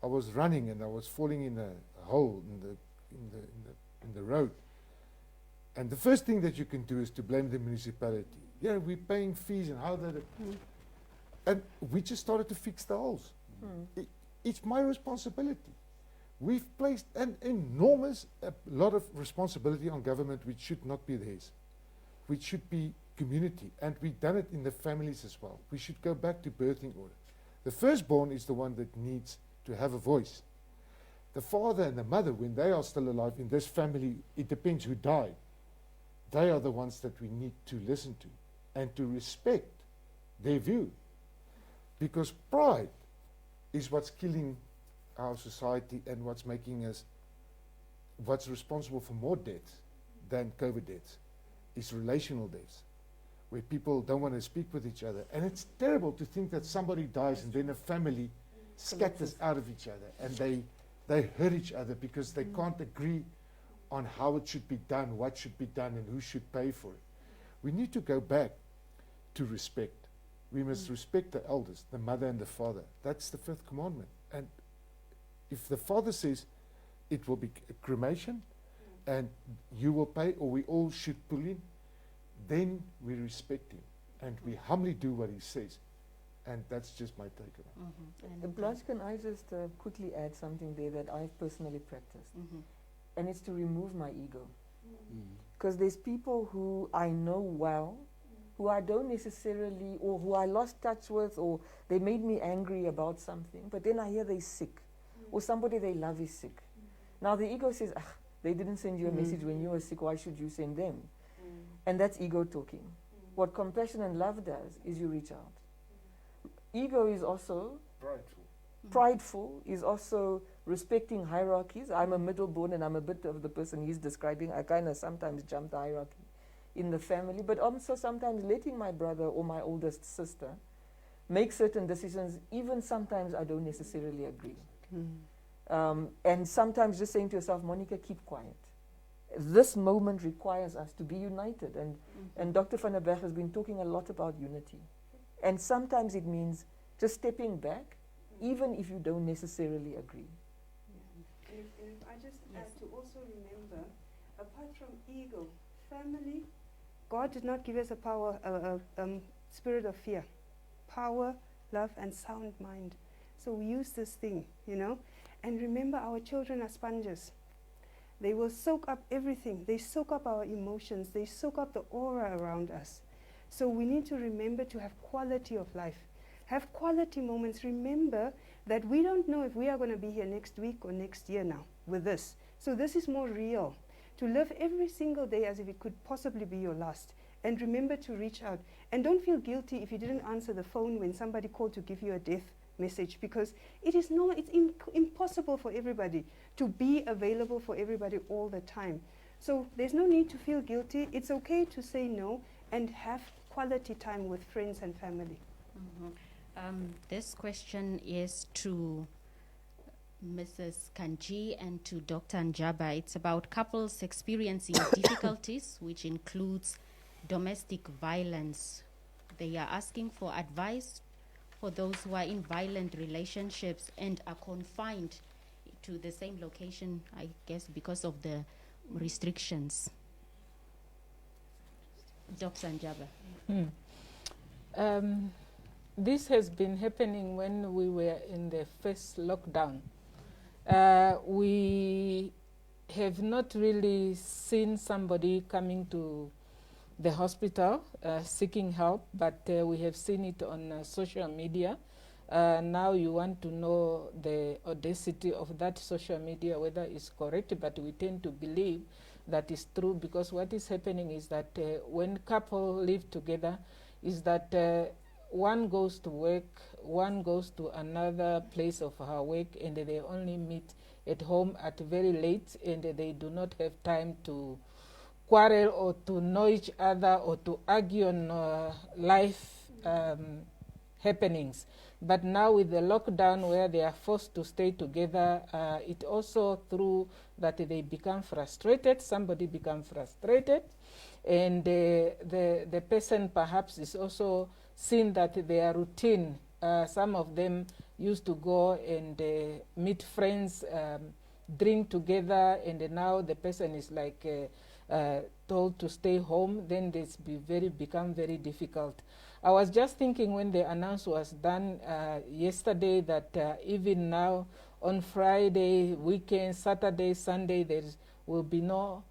I was running and I was falling in a hole in the road, and the first thing that you can do is to blame the municipality. Yeah, we're paying fees, and how that. And we just started to fix the holes. It's my responsibility. We've placed an enormous lot of responsibility on government which should not be theirs, which should be community. And we've done it in the families as well. We should go back to birthing order. The firstborn is the one that needs to have a voice. The father and the mother, when they are still alive in this family, it depends who died. They are the ones that we need to listen to and to respect their view. Because pride is what's killing our society and what's making us, what's responsible for more deaths than COVID deaths, is relational deaths, where people don't want to speak with each other. And it's terrible to think that somebody dies and then a family scatters out of each other and they hurt each other because they can't agree on how it should be done, what should be done, and who should pay for it. We need to go back to respect. We must respect the elders, the mother and the father. That's the fifth commandment. And if the father says it will be cremation and you will pay, or we all should pull in, then we respect him and we humbly do what he says. And that's just my take on it. Blanche, can I just quickly add something there that I've personally practiced? And it's to remove my ego. Because there's people who I know well, who I don't necessarily, or who I lost touch with, or they made me angry about something, but then I hear they're sick, or somebody they love is sick. Now the ego says, they didn't send you a message when you were sick, why should you send them? And that's ego talking. What compassion and love does is you reach out. Ego is also prideful, is also respecting hierarchies. I'm a middle-born and I'm a bit of the person he's describing. I kind of sometimes jump the hierarchy in the family, but also sometimes letting my brother or my oldest sister make certain decisions, even sometimes I don't necessarily agree. And sometimes just saying to yourself, Monica, keep quiet. This moment requires us to be united. And Dr. van der Berg has been talking a lot about unity. And sometimes it means just stepping back, even if you don't necessarily agree. And if I just add to also remember, apart from ego, family, God did not give us a spirit of fear. Power, love, and sound mind. So we use this thing, you know. And remember, our children are sponges. They will soak up everything. They soak up our emotions. They soak up the aura around us. So we need to remember to have quality of life. Have quality moments. Remember that we don't know if we are going to be here next week or next year now with this. So this is more real. To live every single day as if it could possibly be your last. And remember to reach out. And don't feel guilty if you didn't answer the phone when somebody called to give you a death message, because it's impossible for everybody to be available for everybody all the time. So there's no need to feel guilty. It's okay to say no and have quality time with friends and family. This question is to Mrs. Kanji and to Dr. Njaba. It's about couples experiencing difficulties, which includes domestic violence. They are asking for advice for those who are in violent relationships and are confined to the same location, I guess, because of the restrictions. Dr. Njaba. This has been happening when we were in the first lockdown. We have not really seen somebody coming to the hospital seeking help, but we have seen it on social media. Now you want to know the audacity of that social media, whether it's correct, but we tend to believe that is true, because what is happening is that when couples live together, is that one goes to work, one goes to another place of her work, and they only meet at home at very late, and they do not have time to quarrel or to know each other or to argue on life happenings. But now with the lockdown where they are forced to stay together, it also through that they become frustrated, somebody becomes frustrated, and the person perhaps is also seen that their routine, some of them used to go and meet friends, drink together, and now the person is like told to stay home, then it's become very difficult. I was just thinking when the announcement was done yesterday that even now on Friday, weekend, Saturday, Sunday, there will be no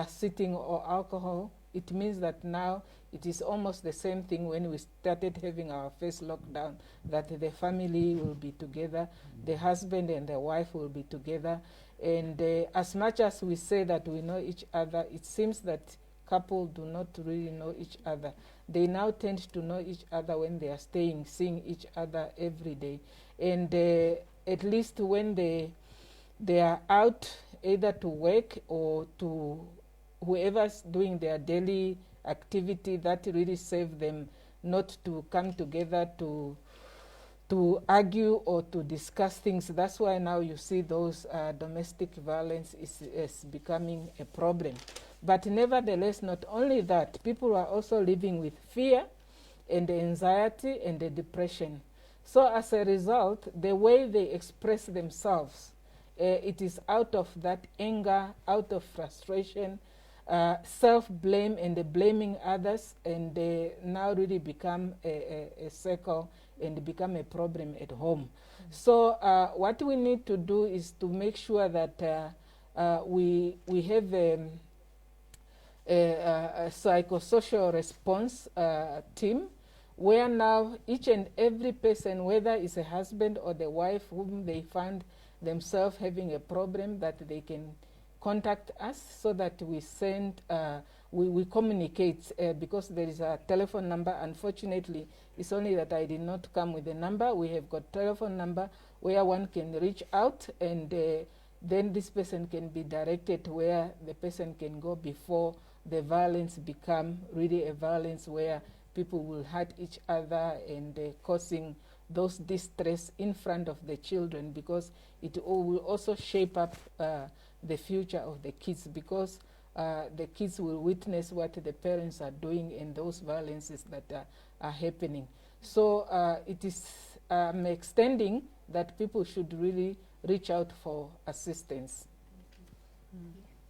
sitting or alcohol. It means that now it is almost the same thing when we started having our first lockdown, that the family will be together, the husband and the wife will be together. And as much as we say that we know each other, it seems that couples do not really know each other. They now tend to know each other when they are seeing each other every day. And at least when they are out either to work or to whoever's doing their daily activity, that really saves them not to come together to argue or to discuss things. That's why now you see those domestic violence is becoming a problem. But nevertheless, not only that, people are also living with fear and anxiety and depression. So as a result, the way they express themselves, it is out of that anger, out of frustration, self-blame and blaming others, and they now really become a circle and become a problem at home. So what we need to do is to make sure that we have a psychosocial response team, where now each and every person, whether it's a husband or the wife whom they find themselves having a problem, that they can contact us so that we send, we communicate, because there is a telephone number. Unfortunately, it's only that I did not come with the number. We have got telephone number where one can reach out, and then this person can be directed where the person can go before the violence become really a violence where people will hurt each other and causing those distress in front of the children, because it will also shape up the future of the kids, because the kids will witness what the parents are doing and those violences that are happening. So it is extending that people should really reach out for assistance.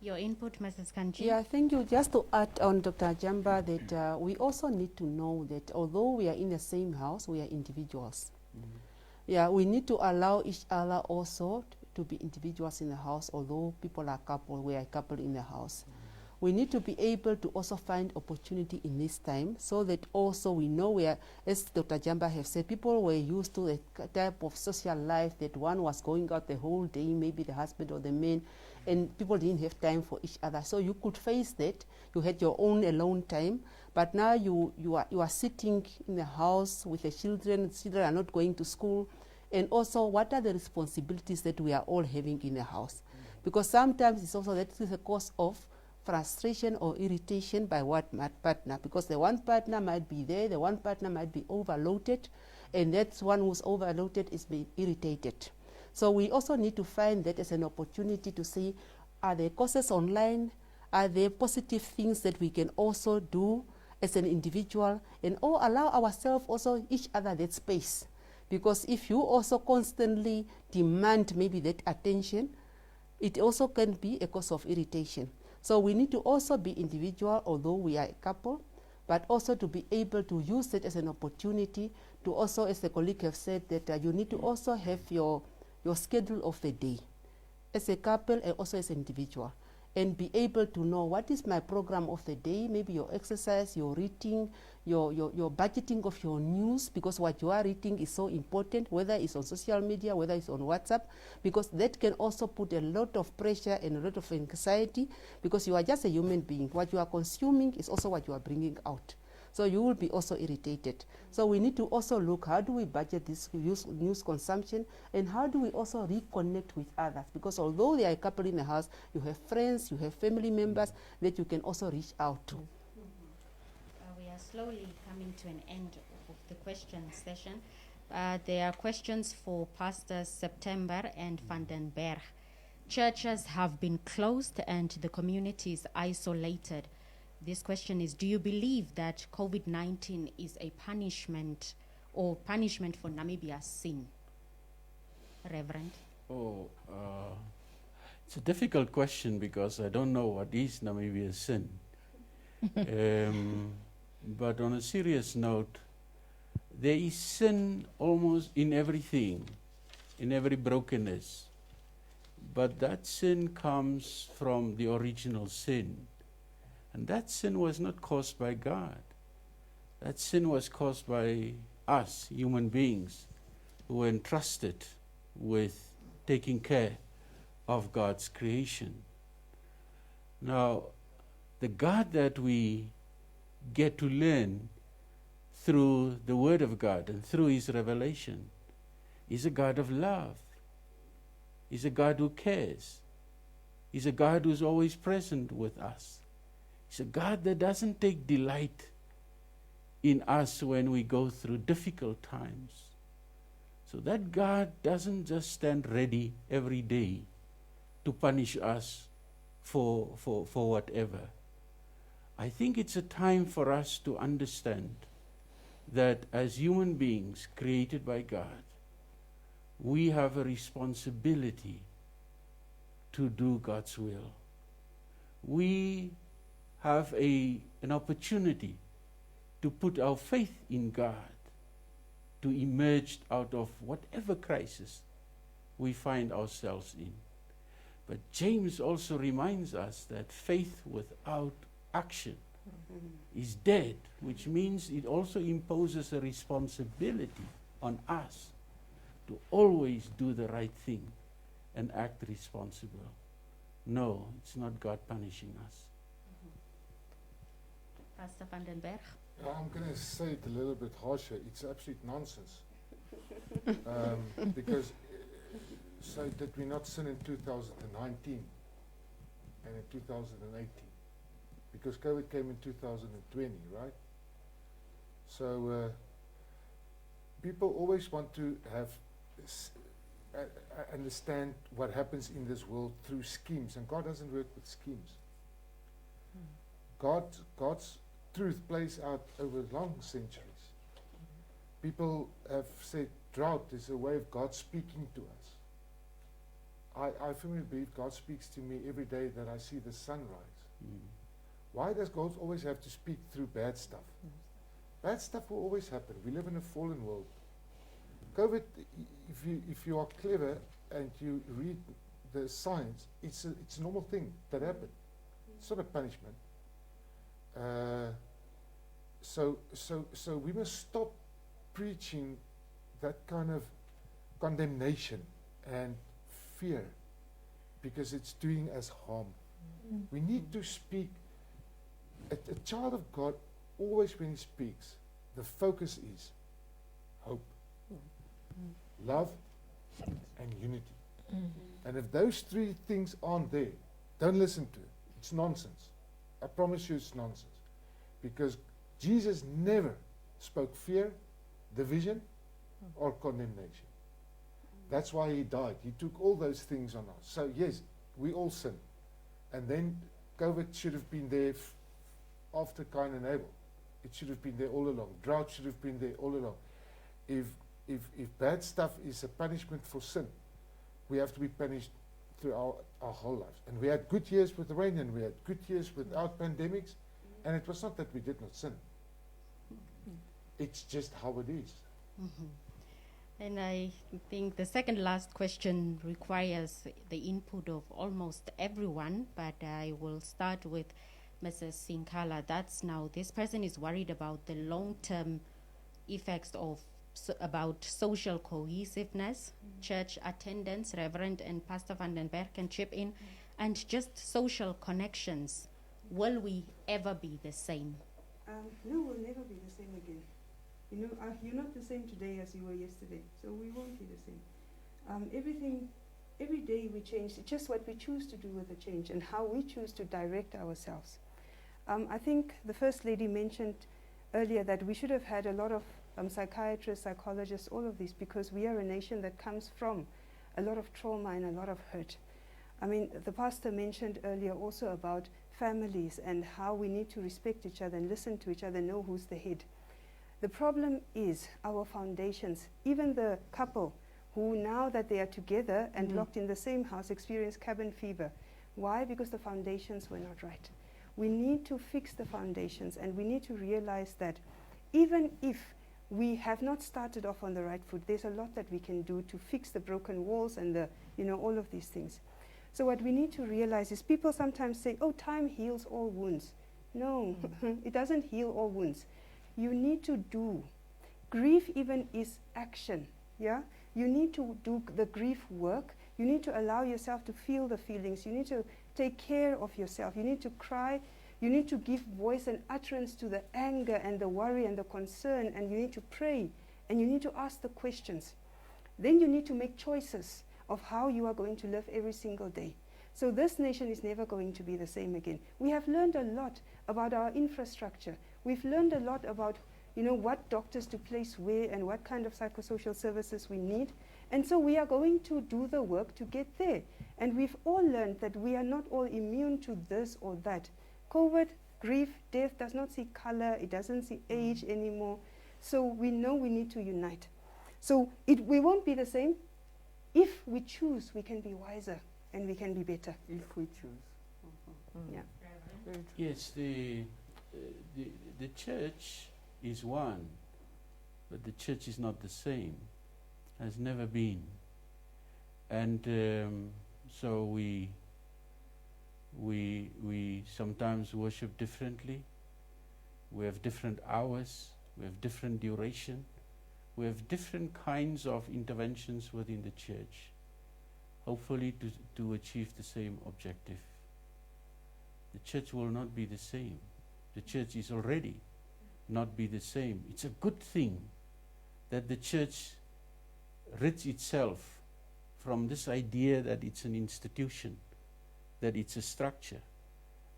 Your input, Mrs. Kanchi? Yeah, thank you. Just to add on Dr. Jamba, that we also need to know that although we are in the same house, we are individuals. Yeah, we need to allow each other also to be individuals in the house. Although people are couple, we are a couple in the house. We need to be able to also find opportunity in this time, so that also we know we are, as Dr. Jamba have said, people were used to the type of social life that one was going out the whole day, maybe the husband or the man, and people didn't have time for each other. So you could face that. You had your own alone time, but now you are sitting in the house with the children. The children are not going to school. And also, what are the responsibilities that we are all having in the house? Because sometimes it's also that is a cause of frustration or irritation by one partner, because the one partner might be there, the one partner might be overloaded, and that one who's overloaded is being irritated. So we also need to find that as an opportunity to see, are there courses online? Are there positive things that we can also do as an individual, and or allow ourselves also each other that space? Because if you also constantly demand maybe that attention, it also can be a cause of irritation. So we need to also be individual, although we are a couple, but also to be able to use it as an opportunity to also, as the colleague have said, that you need to also have your schedule of the day as a couple and also as an individual, and be able to know what is my program of the day, maybe your exercise, your reading, your budgeting of your news, because what you are reading is so important, whether it's on social media, whether it's on WhatsApp, because that can also put a lot of pressure and a lot of anxiety, because you are just a human being. What you are consuming is also what you are bringing out. So you will be also irritated. So we need to also look, how do we budget this news consumption, and how do we also reconnect with others? Because although they are a couple in the house, you have friends, you have family members that you can also reach out to. We are slowly coming to an end of the question session. There are questions for Pastors September and Van den Berg. Churches have been closed and the community is isolated. This question is, do you believe that COVID-19 is a punishment or punishment for Namibia's sin? Reverend? It's a difficult question because I don't know what is Namibia's sin. But on a serious note, there is sin almost in everything, in every brokenness. But that sin comes from the original sin. And that sin was not caused by God. That sin was caused by us, human beings, who were entrusted with taking care of God's creation. Now, the God that we get to learn through the Word of God and through His revelation is a God of love. He's a God who cares. He's a God who's always present with us. He's a God that doesn't take delight in us when we go through difficult times. So that God doesn't just stand ready every day to punish us for whatever. I think it's a time for us to understand that as human beings created by God, we have a responsibility to do God's will. We have an opportunity to put our faith in God, to emerge out of whatever crisis we find ourselves in. But James also reminds us that faith without action is dead, which means it also imposes a responsibility on us to always do the right thing and act responsible. No, it's not God punishing us. Pastor Van den Berg? I'm going to say it a little bit harsher. It's absolute nonsense. Because so did we not sin in 2019 and in 2018? Because COVID came in 2020, right? So people always want to have understand what happens in this world through schemes, and God doesn't work with schemes. God's truth plays out over long centuries. People have said drought is a way of God speaking to us. I firmly believe God speaks to me every day that I see the sunrise. Why does God always have to speak through bad stuff? Bad stuff will always happen. We live in a fallen world. COVID, if you are clever and you read the science, it's a normal thing that happened. It's not a punishment. So we must stop preaching that kind of condemnation and fear, because it's doing us harm. We need to speak. A child of God, always when he speaks, the focus is hope, love, and unity. And if those three things aren't there, don't listen to it. It's nonsense. I promise you it's nonsense. Because Jesus never spoke fear, division, or condemnation. That's why he died. He took all those things on us. So yes, we all sin. And then COVID should have been there after Cain and Abel. It should have been there all along. Drought should have been there all along. If bad stuff is a punishment for sin, we have to be punished through our whole lives. And we had good years with rain, and we had good years without pandemics, and it was not that we did not sin. It's just how it is. And I think the second last question requires the input of almost everyone, but I will start with Mrs. Sinkala. That's now, this person is worried about the long-term effects of about social cohesiveness, church attendance. Reverend and Pastor Van den Berg can chip in, and just social connections. Will we ever be the same? No, we'll never be the same again. You know, you're not the same today as you were yesterday, so we won't be the same. Every day we change. It's just what we choose to do with the change and how we choose to direct ourselves. I think the First Lady mentioned earlier that we should have had a lot of psychiatrists, psychologists, all of these, because we are a nation that comes from a lot of trauma and a lot of hurt. I mean, the pastor mentioned earlier also about families and how we need to respect each other and listen to each other, know who's the head. The problem is our foundations. Even the couple who, now that they are together and locked in the same house, experience cabin fever. Why? Because the foundations were not right. We need to fix the foundations, and we need to realize that even if we have not started off on the right foot, there's a lot that we can do to fix the broken walls and the, all of these things. So what we need to realize is, people sometimes say, oh, time heals all wounds. No, it doesn't heal all wounds. You need to do. Grief even is action, yeah? You need to do the grief work. You need to allow yourself to feel the feelings. You need to take care of yourself. You need to cry. You need to give voice and utterance to the anger and the worry and the concern, and you need to pray, and you need to ask the questions. Then you need to make choices of how you are going to live every single day. So this nation is never going to be the same again. We have learned a lot about our infrastructure. We've learned a lot about, what doctors to place where and what kind of psychosocial services we need. And so we are going to do the work to get there. And we've all learned that we are not all immune to this or that. COVID, grief, death does not see color, it doesn't see age anymore. So we know we need to unite. So we won't be the same. If we choose, we can be wiser and we can be better. If we choose. Yeah. Very true. Yes, the church is one, but the church is not the same, has never been. And so we sometimes worship differently. We have different hours, we have different duration, we have different kinds of interventions within the church, hopefully to achieve the same objective. The church will not be the same. The church is already not be the same. It's a good thing that the church rids itself from this idea that it's an institution, that it's a structure,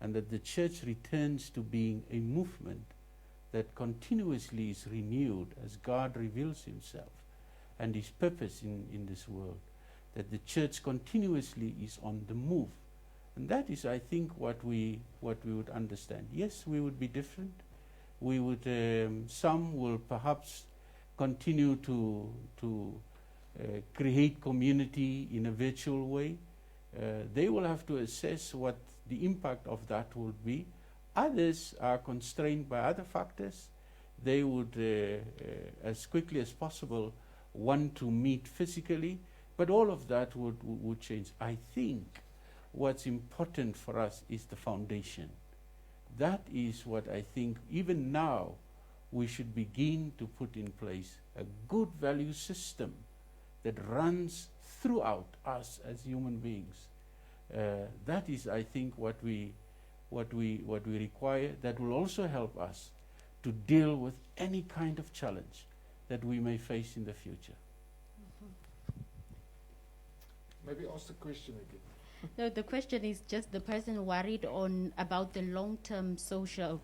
and that the church returns to being a movement that continuously is renewed as God reveals himself and his purpose in this world, that the church continuously is on the move. And that is, I think, what we would understand. Yes, we would be different. We would, some will perhaps continue to create community in a virtual way. They will have to assess what the impact of that will be. Others are constrained by other factors. They would, as quickly as possible, want to meet physically, but all of that would change. I think what's important for us is the foundation. That is what I think even now we should begin to put in place, a good value system that runs throughout us as human beings. That is, I think, what we require. That will also help us to deal with any kind of challenge that we may face in the future. Maybe ask the question again. No, the question is just the person worried about the long-term social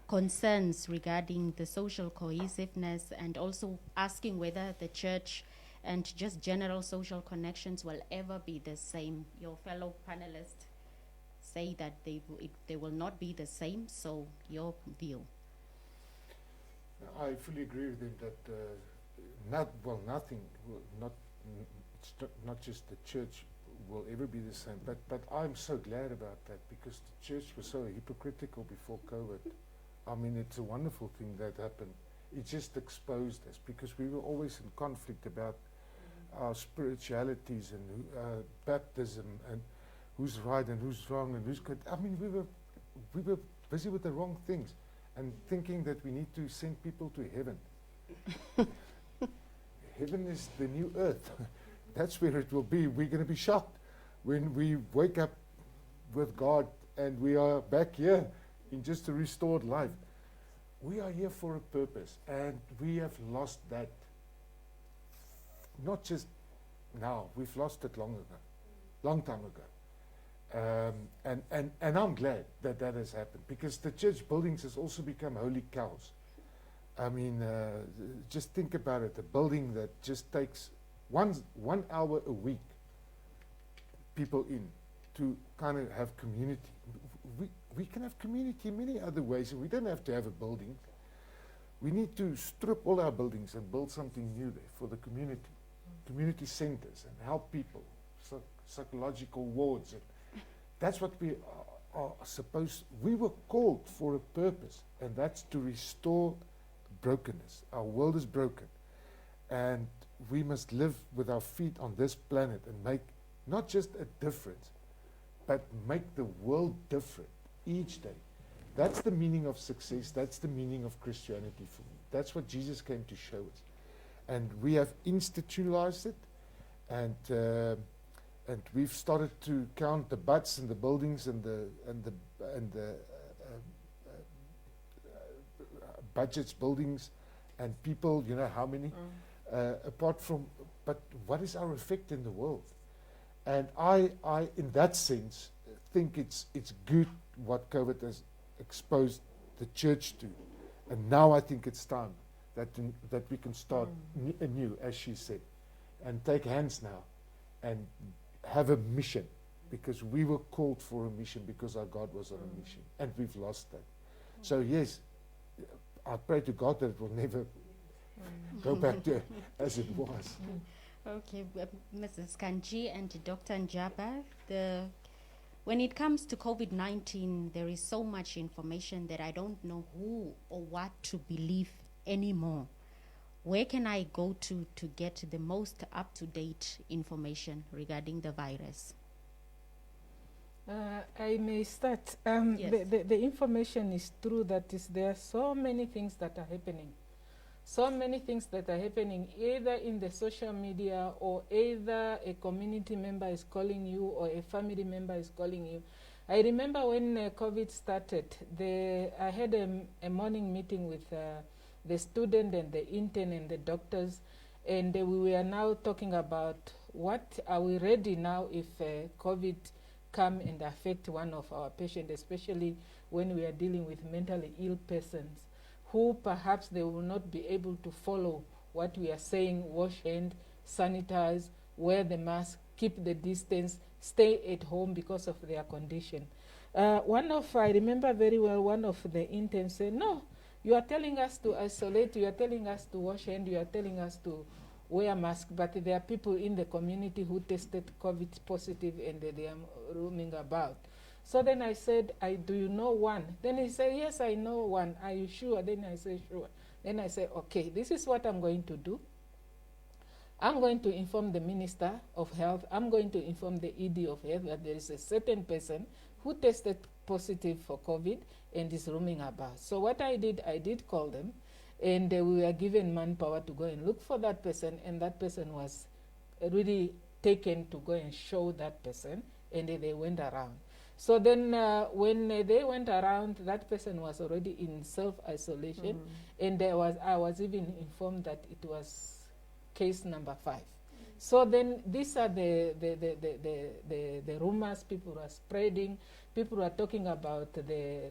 concerns regarding the social cohesiveness, and also asking whether the church and just general social connections will ever be the same. Your fellow panelists say that they will not be the same, so your view. I fully agree with them that nothing will not just the church will ever be the same. But I'm so glad about that, because the church was so hypocritical before COVID. I mean, it's a wonderful thing that happened. It just exposed us, because we were always in conflict about our spiritualities and baptism and who's right and who's wrong and who's good. I mean, we were busy with the wrong things and thinking that we need to send people to heaven. Heaven is the new earth. That's where it will be. We're going to be shocked when we wake up with God and we are back here in just a restored life. We are here for a purpose, and we have lost that. Not just now, we've lost it long time ago. And I'm glad that has happened, because the church buildings has also become holy cows. I mean, just think about it. A building that just takes 1 hour a week, people in, to kind of have community. We can have community in many other ways, and we don't have to have a building. We need to strip all our buildings and build something new there for the community. Community centers, and help people, psychological wards. And that's what we are supposed. We were called for a purpose, and that's to restore brokenness. Our world is broken, and we must live with our feet on this planet and make not just a difference, but make the world different each day. That's the meaning of success. That's the meaning of Christianity for me. That's what Jesus came to show us. And we have institutionalized it, and we've started to count the butts and the buildings and the budgets, buildings, and people. You know how many? Apart from, but what is our effect in the world? And I, in that sense, think it's good what COVID has exposed the church to, and now I think it's time that we can start anew, as she said, and take hands now and have a mission, because we were called for a mission because our God was on a mission, and we've lost that. So yes, I pray to God that it will never go back to as it was. Okay, Mrs. Kanji and Dr. Njaba, when it comes to COVID-19, there is so much information that I don't know who or what to believe anymore. Where can I go to get the most up-to-date information regarding the virus? I may start. Yes. The information is true that there are so many things that are happening. So many things that are happening either in the social media, or either a community member is calling you or a family member is calling you. I remember when COVID started, I had a morning meeting with the student and the intern and the doctors, and we were now talking about what are we ready now if COVID come and affect one of our patients, especially when we are dealing with mentally ill persons, who perhaps they will not be able to follow what we are saying: wash hand, sanitize, wear the mask, keep the distance, stay at home because of their condition. I remember very well, one of the interns said, no, you are telling us to isolate, you are telling us to wash hand, you are telling us to wear mask, but there are people in the community who tested COVID positive and they are roaming about. So then I said, do you know one? Then he said, yes, I know one. Are you sure? Then I said, sure. Then I said, okay, this is what I'm going to do. I'm going to inform the Minister of Health. I'm going to inform the ED of Health that there is a certain person who tested positive for COVID and is roaming about. So what I did call them, and we were given manpower to go and look for that person, and that person was really taken to go and show that person, and they went around. So then when they went around, that person was already in self-isolation, and I was even informed that it was case number 5. So then these are the rumors people are spreading. People are talking about the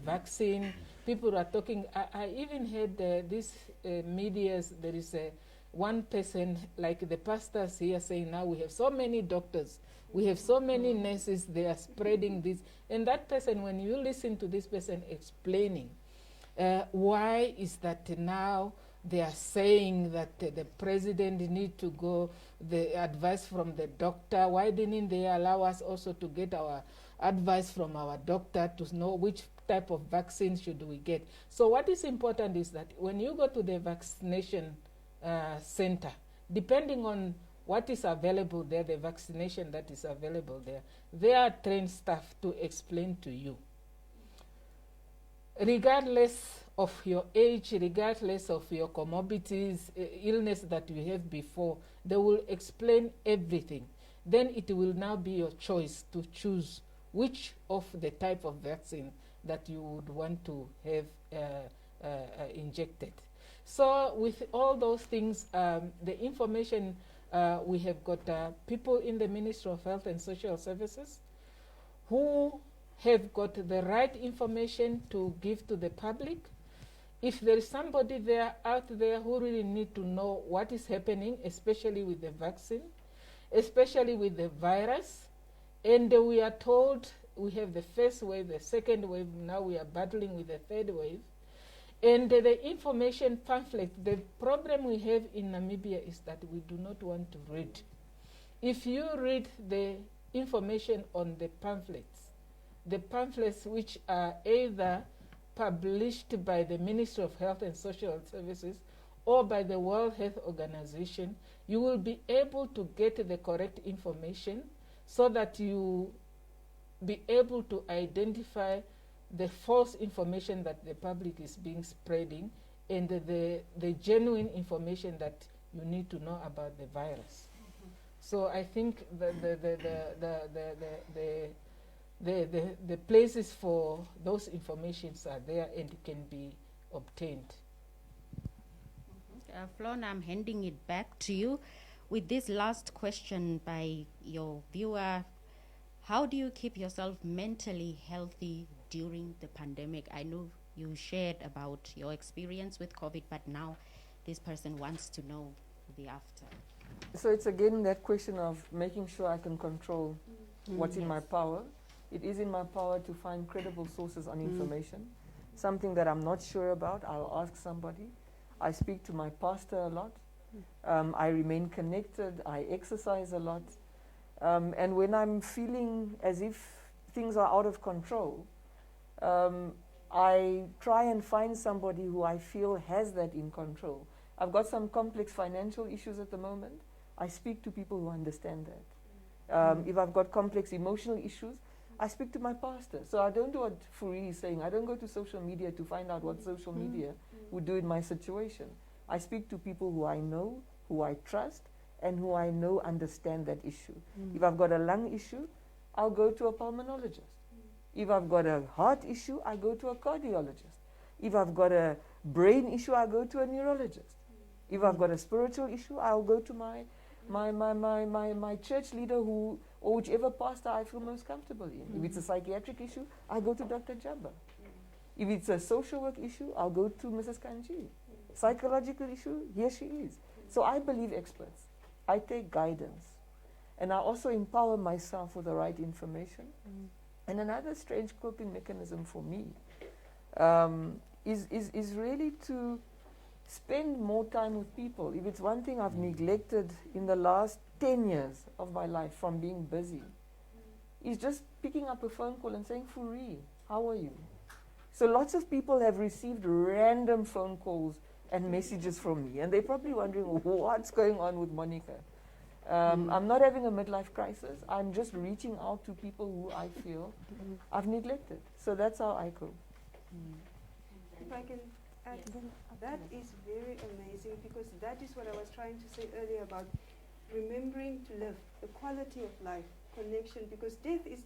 vaccine. People are talking, I even heard these medias, there is one person, like the pastors here, saying now we have so many doctors, we have so many nurses, they are spreading this. And that person, when you listen to this person explaining why is that now they are saying that the president need to go, the advice from the doctor, why didn't they allow us also to get our advice from our doctor to know which type of vaccine should we get? So what is important is that when you go to the vaccination center, depending on what is available there, the vaccination that is available there are trained staff to explain to you. Regardless of your age, regardless of your comorbidities, illness that you have before, they will explain everything. Then it will now be your choice to choose which of the type of vaccine that you would want to have injected. So with all those things, the information, we have got people in the Ministry of Health and Social Services who have got the right information to give to the public. if there is somebody there out there who really need to know what is happening, especially with the vaccine, especially with the virus, and we are told we have the first wave, the second wave, now we are battling with the third wave, and the information pamphlet, the problem we have in Namibia is that we do not want to read. If you read the information on the pamphlets which are either published by the Ministry of Health and Social Services or by the World Health Organization, you will be able to get the correct information so that you be able to identify the false information that the public is being spreading and the genuine information that you need to know about the virus. So I think the places for those informations are there and can be obtained. FLON, I'm handing it back to you with this last question by your viewer. How do you keep yourself mentally healthy during the pandemic? I know you shared about your experience with COVID, but now this person wants to know the after. So it's again that question of making sure I can control what's in my power. It is in my power to find credible sources on information. Something that I'm not sure about, I'll ask somebody. I speak to my pastor a lot. I remain connected. I exercise a lot. And when I'm feeling as if things are out of control, I try and find somebody who I feel has that in control. I've got some complex financial issues at the moment. I speak to people who understand that. If I've got complex emotional issues, I speak to my pastor. So I don't do what Furi is saying. I don't go to social media to find out what social media would do in my situation. I speak to people who I know, who I trust, and who I know understand that issue. If I've got a lung issue, I'll go to a pulmonologist. If I've got a heart issue, I go to a cardiologist. If I've got a brain issue, I go to a neurologist. If I've got a spiritual issue, I'll go to my church leader who, or whichever pastor I feel most comfortable in. If it's a psychiatric issue, I go to Dr. Jabba. If it's a social work issue, I'll go to Mrs. Kanji. Psychological issue, here she is. So I believe experts. I take guidance. And I also empower myself with the right information. And another strange coping mechanism for me is really to spend more time with people. If it's one thing I've neglected in the last 10 years of my life from being busy, is just picking up a phone call and saying, Furi, how are you? So lots of people have received random phone calls and messages from me, and they're probably wondering what's going on with Monica. I'm not having a midlife crisis. I'm just reaching out to people who I feel I've neglected. So that's how I cope. If I can add, that is very amazing, because that is what I was trying to say earlier about remembering to live, the quality of life, connection, because death is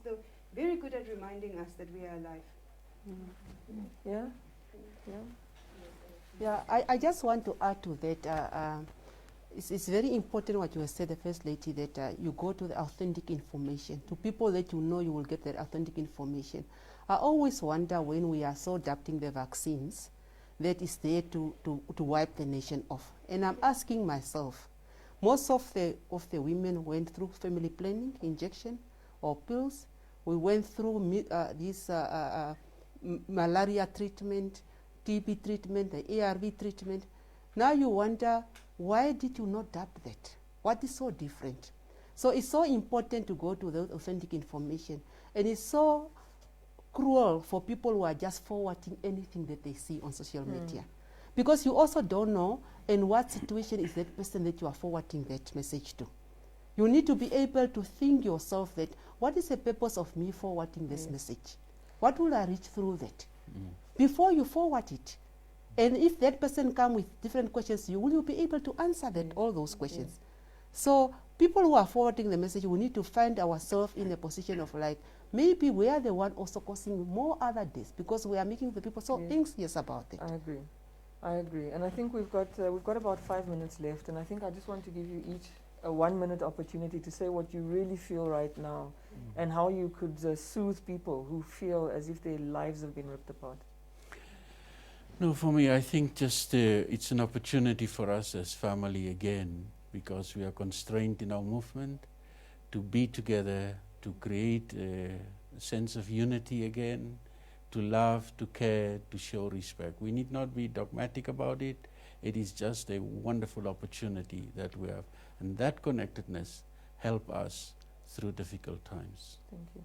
very good at reminding us that we are alive. Yeah? Yeah? Yeah, I just want to add to that. It's very important what you have said, the First Lady, that you go to the authentic information. To people that you know, you will get that authentic information. I always wonder when we are so adapting the vaccines that is there to wipe the nation off. And I'm asking myself, most of the women went through family planning, injection, or pills. We went through this malaria treatment, TB treatment, the ARV treatment. Now you wonder, why did you not adapt that? What is so different? So it's so important to go to the authentic information. And it's so cruel for people who are just forwarding anything that they see on social media. Because you also don't know in what situation is that person that you are forwarding that message to. You need to be able to think yourself that, what is the purpose of me forwarding this message? What will I reach through that? Before you forward it. And if that person comes with different questions, you will be able to answer that, all those questions. So people who are forwarding the message, we need to find ourselves in a position of like, maybe we are the one also causing more other deaths because we are making the people so anxious about it. I agree. I agree. And I think we've got about 5 minutes left, and I think I just want to give you each a 1 minute opportunity to say what you really feel right now and how you could soothe people who feel as if their lives have been ripped apart. No, for me, I think just it's an opportunity for us as family again, because we are constrained in our movement, to be together, to create a sense of unity again, to love, to care, to show respect. We need not be dogmatic about it. It is just a wonderful opportunity that we have. And that connectedness help us through difficult times. Thank you.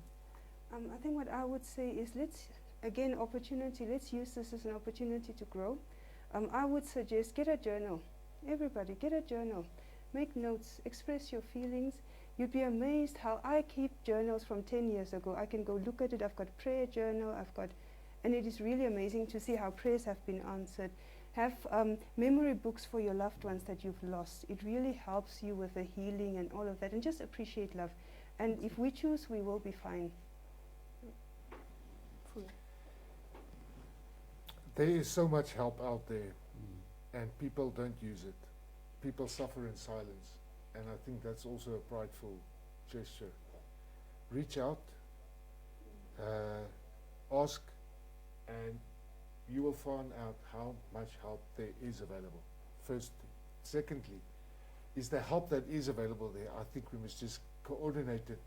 I think what I would say is let's use this as an opportunity to grow. I would suggest get a journal. Everybody, get a journal. Make notes, express your feelings. You'd be amazed how I keep journals from 10 years ago. I can go look at it. I've got prayer journal. And it is really amazing to see how prayers have been answered. Have memory books for your loved ones that you've lost. It really helps you with the healing and all of that. And just appreciate love. And if we choose, we will be fine. There is so much help out there, and people don't use it. People suffer in silence, and I think that's also a prideful gesture. Reach out, ask, and you will find out how much help there is available. Firstly. Secondly, is the help that is available there, I think we must just coordinate it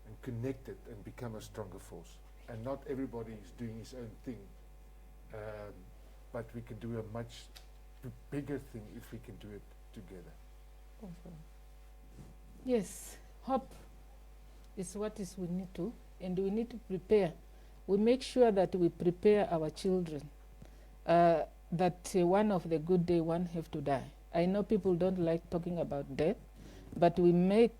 and connect it and become a stronger force. And not everybody is doing his own thing. But we can do a much bigger thing if we can do it together. Yes, hope is what is we need to, and we need to prepare. We make sure that we prepare our children, that one of the good day, one have to die. I know people don't like talking about death, but we need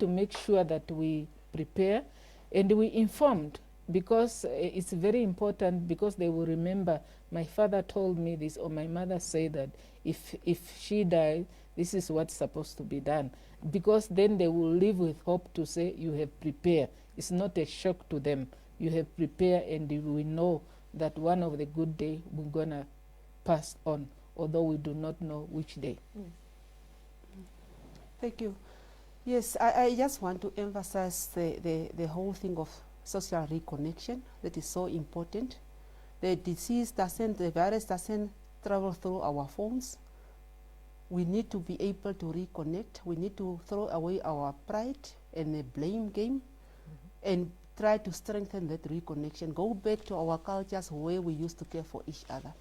to make sure that we prepare and we informed, because it's very important, because they will remember my father told me this, or my mother said that if she died, this is what's supposed to be done. Because then they will live with hope to say, you have prepared. It's not a shock to them. You have prepared, and we know that one of the good day we're going to pass on, although we do not know which day. Thank you. Yes, I just want to emphasize the whole thing of social reconnection that is so important. The virus doesn't travel through our phones. We need to be able to reconnect. We need to throw away our pride and the blame game and try to strengthen that reconnection. Go back to our cultures where we used to care for each other.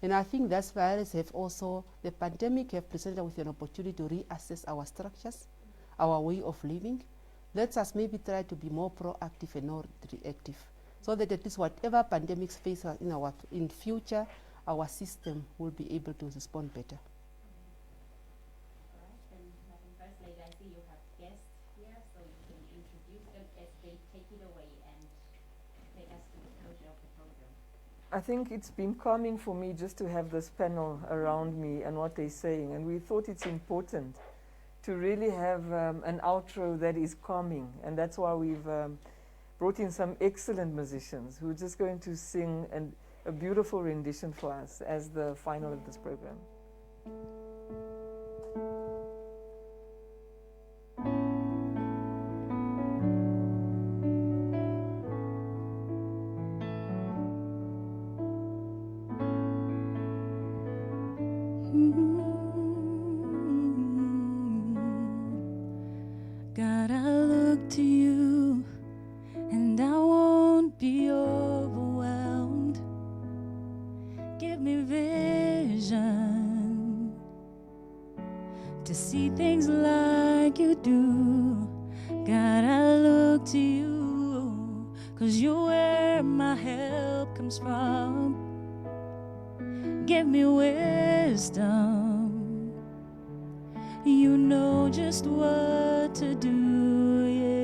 And I think that's virus have also, the pandemic have presented with an opportunity to reassess our structures, our way of living. Let us maybe try to be more proactive and not reactive, so that at least whatever pandemics face in future, our system will be able to respond better. All right, then, Madam First Lady, I see you have guests here, so you can introduce them as they take it away and take us to the closure of the program. I think it's been calming for me just to have this panel around me and what they're saying, and we thought it's important to really have an outro that is calming, and that's why we've brought in some excellent musicians who are just going to sing a beautiful rendition for us as the final of this program. God, I look to you, and I won't be overwhelmed. Give me vision to see things like you do. God, I look to you, 'cause you're where my help comes from. Give me wisdom. You know just what to do, yeah.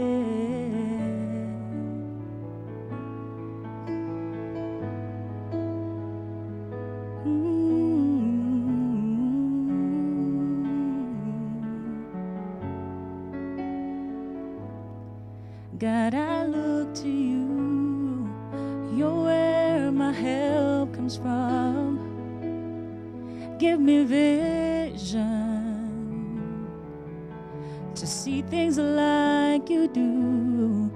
God, I look to you. You're where my help comes from. Give me vision to see things like you do.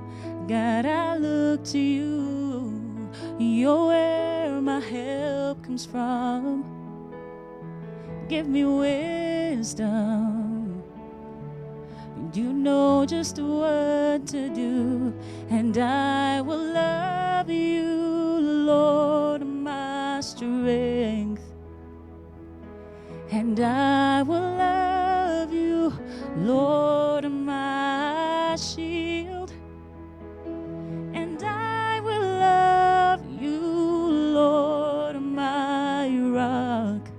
God, I look to you. You're where my help comes from. Give me wisdom. You know just what to do, and I will love you, Lord, my strength. And I will love you, Lord, my shield. And I will love you, Lord, my rock.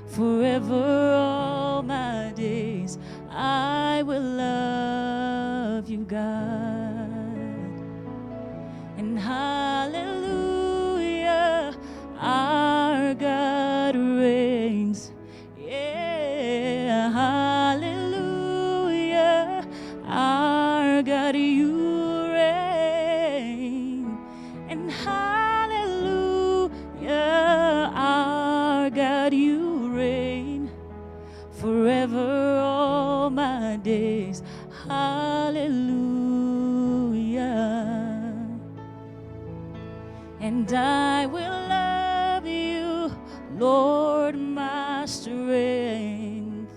Forever all my days I will love you, God. And hallelujah, our God reigns. Yeah, hallelujah, our God, you reign. And hallelujah, our God, you reign forever all my days. Hallelujah. And I will love you, Lord, my strength.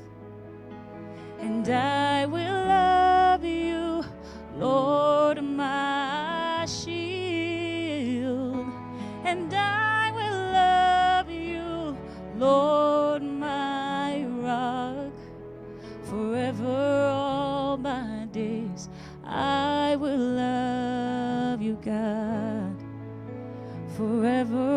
And I will love you, Lord, my shield. And I will love you, Lord, my rock. Forever all my days I will love you, God. Forever